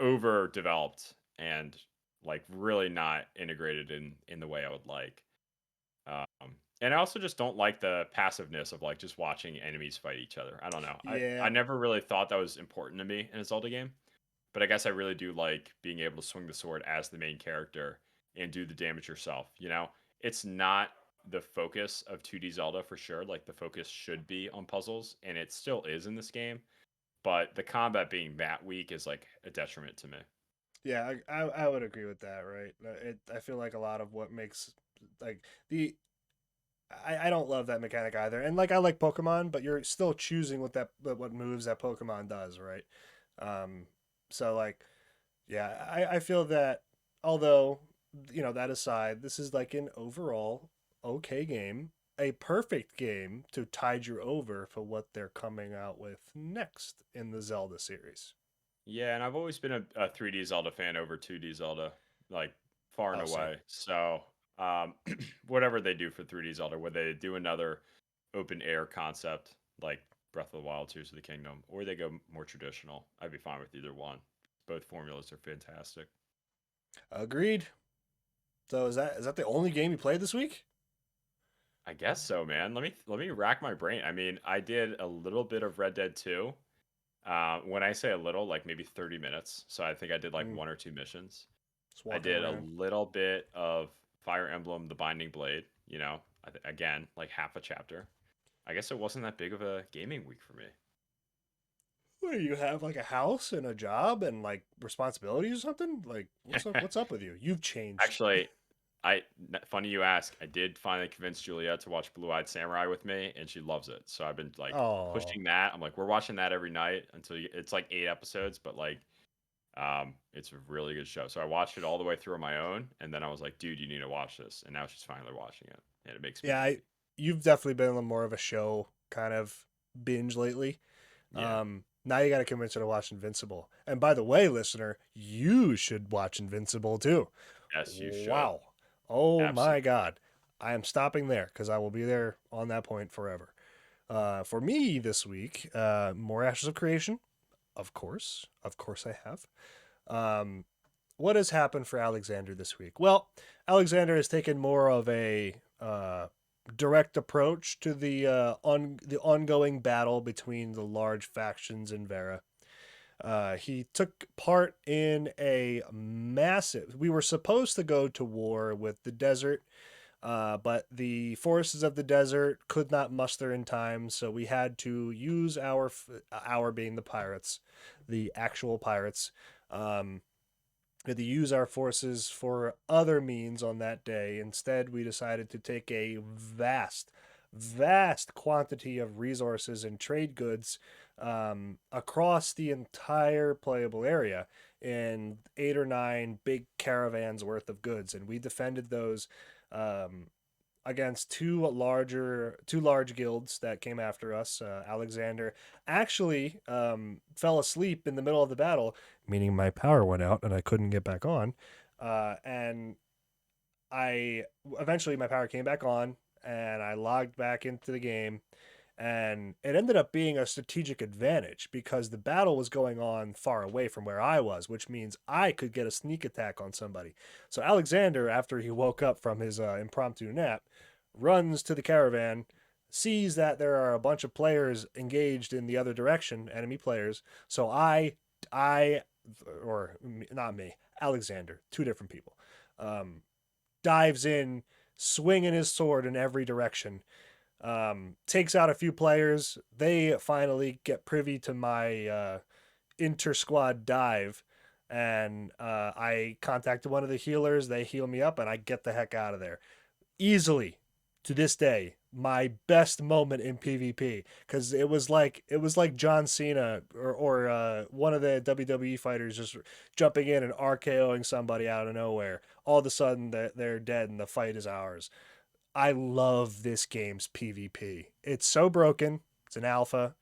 overdeveloped and like really not integrated in the way I would like. And I also just don't like the passiveness of like just watching enemies fight each other. I don't know. I Yeah. never really thought that was important to me in a Zelda game, but I guess I really do like being able to swing the sword as the main character and do the damage yourself. You know, it's not the focus of 2D Zelda for sure. Like the focus should be on puzzles, and it still is in this game. But the combat being that weak is like a detriment to me. Yeah, I would agree with that, right? I feel like a lot of what makes like the I don't love that mechanic either. And like I like Pokemon, but you're still choosing what moves that Pokemon does, right? Um so like yeah, I feel that although that aside, this is like an overall okay game, a perfect game to tide you over for what they're coming out with next in the Zelda series. Yeah, and I've always been a 3D Zelda fan over 2D Zelda, like far and Oh, same. away. So, um, whatever they do for 3D Zelda, whether they do another open air concept like Breath of the Wild, Tears of the Kingdom, or they go more traditional, I'd be fine with either one. Both formulas are fantastic. Agreed. So is that the only game you played this week? I guess so, man. Let me rack my brain. I mean, I did a little bit of Red Dead 2. When I say a little, like maybe 30 minutes. So I think I did like Mm, one or two missions. just I walking did a around. little bit of Fire Emblem: The Binding Blade. You know, again, like half a chapter. I guess it wasn't that big of a gaming week for me. What do you have, like a house and a job and like responsibilities or something? Like what's up? What's up with you? You've changed. Actually, funny you ask. I did finally convince Juliet to watch Blue Eyed Samurai with me, and she loves it. So I've been like Oh, pushing that. I'm like, we're watching that every night until it's like 8 episodes, but like, it's a really good show. So I watched it all the way through on my own, and then I was like, dude, you need to watch this. And now she's finally watching it, and it makes me yeah. happy. You've definitely been on more of a show kind of binge lately. Yeah. Now you got to convince her to watch Invincible. And by the way, listener, you should watch Invincible too. Yes, you should. Wow. Oh my Absolutely. God. I am stopping there because I will be there on that point forever. For me this week, more Ashes of Creation, of course. Of course I have. What has happened for Alexander this week? Well, Alexander has taken more of a direct approach to the ongoing battle between the large factions in Vera. He took part in a massive. We were supposed to go to war with the desert, but the forces of the desert could not muster in time, so we had to use our being the pirates, the actual pirates. We had to use our forces for other means on that day. Instead, we decided to take a vast quantity of resources and trade goods across the entire playable area in 8 or 9 big caravans worth of goods, and we defended those um, against two large guilds that came after us. Alexander actually fell asleep in the middle of the battle, meaning my power went out and I couldn't get back on. And I eventually my power came back on and I logged back into the game, and it ended up being a strategic advantage because the battle was going on far away from where I was, which means I could get a sneak attack on somebody. So Alexander, after he woke up from his impromptu nap, runs to the caravan, sees that there are a bunch of players engaged in the other direction, enemy players. So I, or not me, Alexander, two different people, dives in, swinging his sword in every direction, takes out a few players. They finally get privy to my inter squad dive, and I contacted one of the healers. They heal me up, and I get the heck out of there. Easily, to this day, my best moment in PvP, because it was like John Cena or one of the WWE fighters just jumping in and RKOing somebody out of nowhere. All of a sudden, they're dead, and the fight is ours. I love this game's PvP. It's so broken. It's an alpha,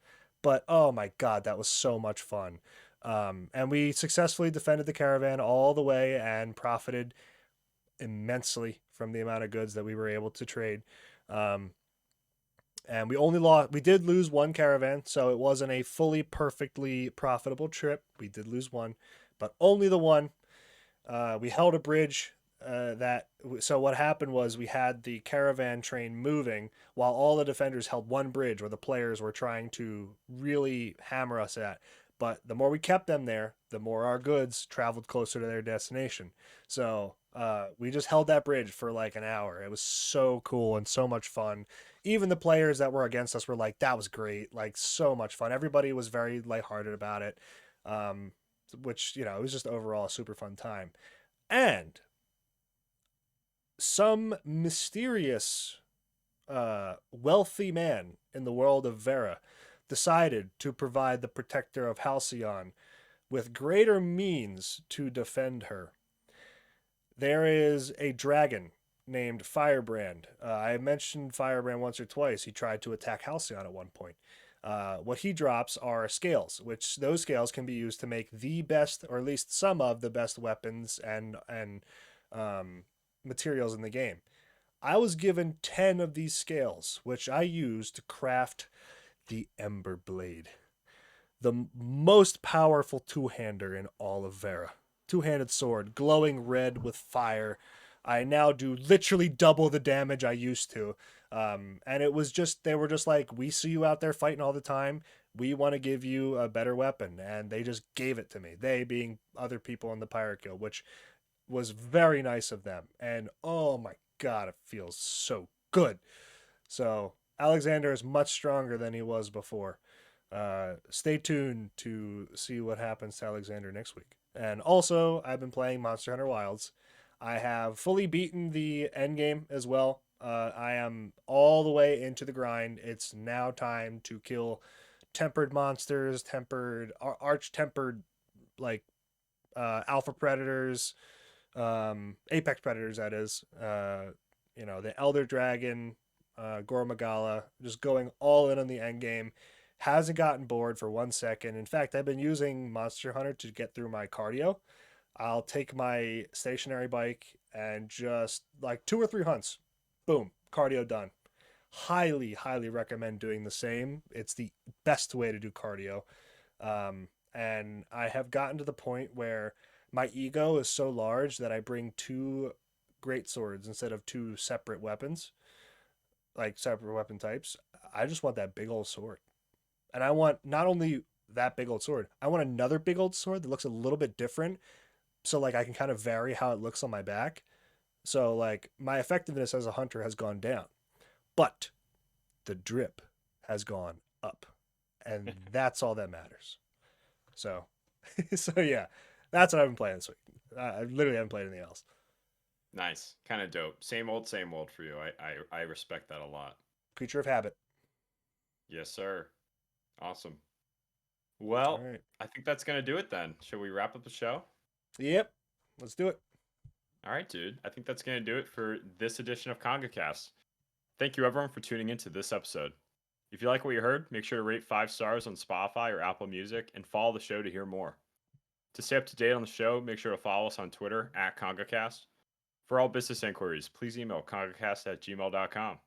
but oh my god, that was so much fun. And we successfully defended the caravan all the way and profited immensely from the amount of goods that we were able to trade. Um, and we did lose one caravan, so it wasn't a fully perfectly profitable trip. We did lose one, but only the one. We held a bridge so what happened was we had the caravan train moving while all the defenders held one bridge where the players were trying to really hammer us at. But the more we kept them there, the more our goods traveled closer to their destination. So we just held that bridge for like an hour. It was so cool and so much fun. Even the players that were against us were like, that was great, like so much fun. Everybody was very lighthearted about it, which, it was just overall a super fun time. And some mysterious wealthy man in the world of Vera decided to provide the protector of Halcyon with greater means to defend her. There is a dragon named Firebrand. I mentioned Firebrand once or twice. He tried to attack Halcyon at one point. What he drops are scales, which those scales can be used to make the best, or at least some of the best weapons and materials in the game. I was given 10 of these scales, which I used to craft the Ember Blade, the most powerful two-hander in all of Vera. Two-handed sword, glowing red with fire. I now do literally double the damage I used to. And they were just like, we see you out there fighting all the time. We want to give you a better weapon. And they just gave it to me. They being other people in the Pirate Guild, which was very nice of them. And oh my god, it feels so good. So Alexander is much stronger than he was before. Stay tuned to see what happens to Alexander next week. And also, I've been playing Monster Hunter Wilds. I have fully beaten the end game as well. I am all the way into the grind. It's now time to kill tempered monsters, arch-tempered, like, alpha predators, apex predators, that is. The Elder Dragon, Gormagala, just going all in on the end game. Hasn't gotten bored for 1 second. In fact, I've been using Monster Hunter to get through my cardio. I'll take my stationary bike and just like 2 or 3 hunts Boom, cardio done. Highly, highly recommend doing the same. It's the best way to do cardio. And I have gotten to the point where my ego is so large that I bring two great swords instead of two separate weapons, like separate weapon types. I just want that big old sword. And I want not only that big old sword, I want another big old sword that looks a little bit different. So like I can kind of vary how it looks on my back. So like my effectiveness as a hunter has gone down, but the drip has gone up. And that's all that matters. So, so yeah, that's what I've been playing this week. I literally haven't played anything else. Nice. Kind of dope. Same old for you. I respect that a lot. Creature of habit. Yes, sir. Awesome. All Well, right. I think that's going to do it then. Should we wrap up the show? Yep. Let's do it. All right, dude. I think that's going to do it for this edition of KongaCast. Thank you, everyone, for tuning into this episode. If you like what you heard, make sure to rate 5 stars on Spotify or Apple Music and follow the show to hear more. To stay up to date on the show, make sure to follow us on Twitter at KongaCast. For all business inquiries, please email kongacast@gmail.com.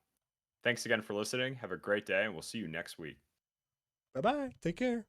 Thanks again for listening. Have a great day, and we'll see you next week. Bye bye. Take care.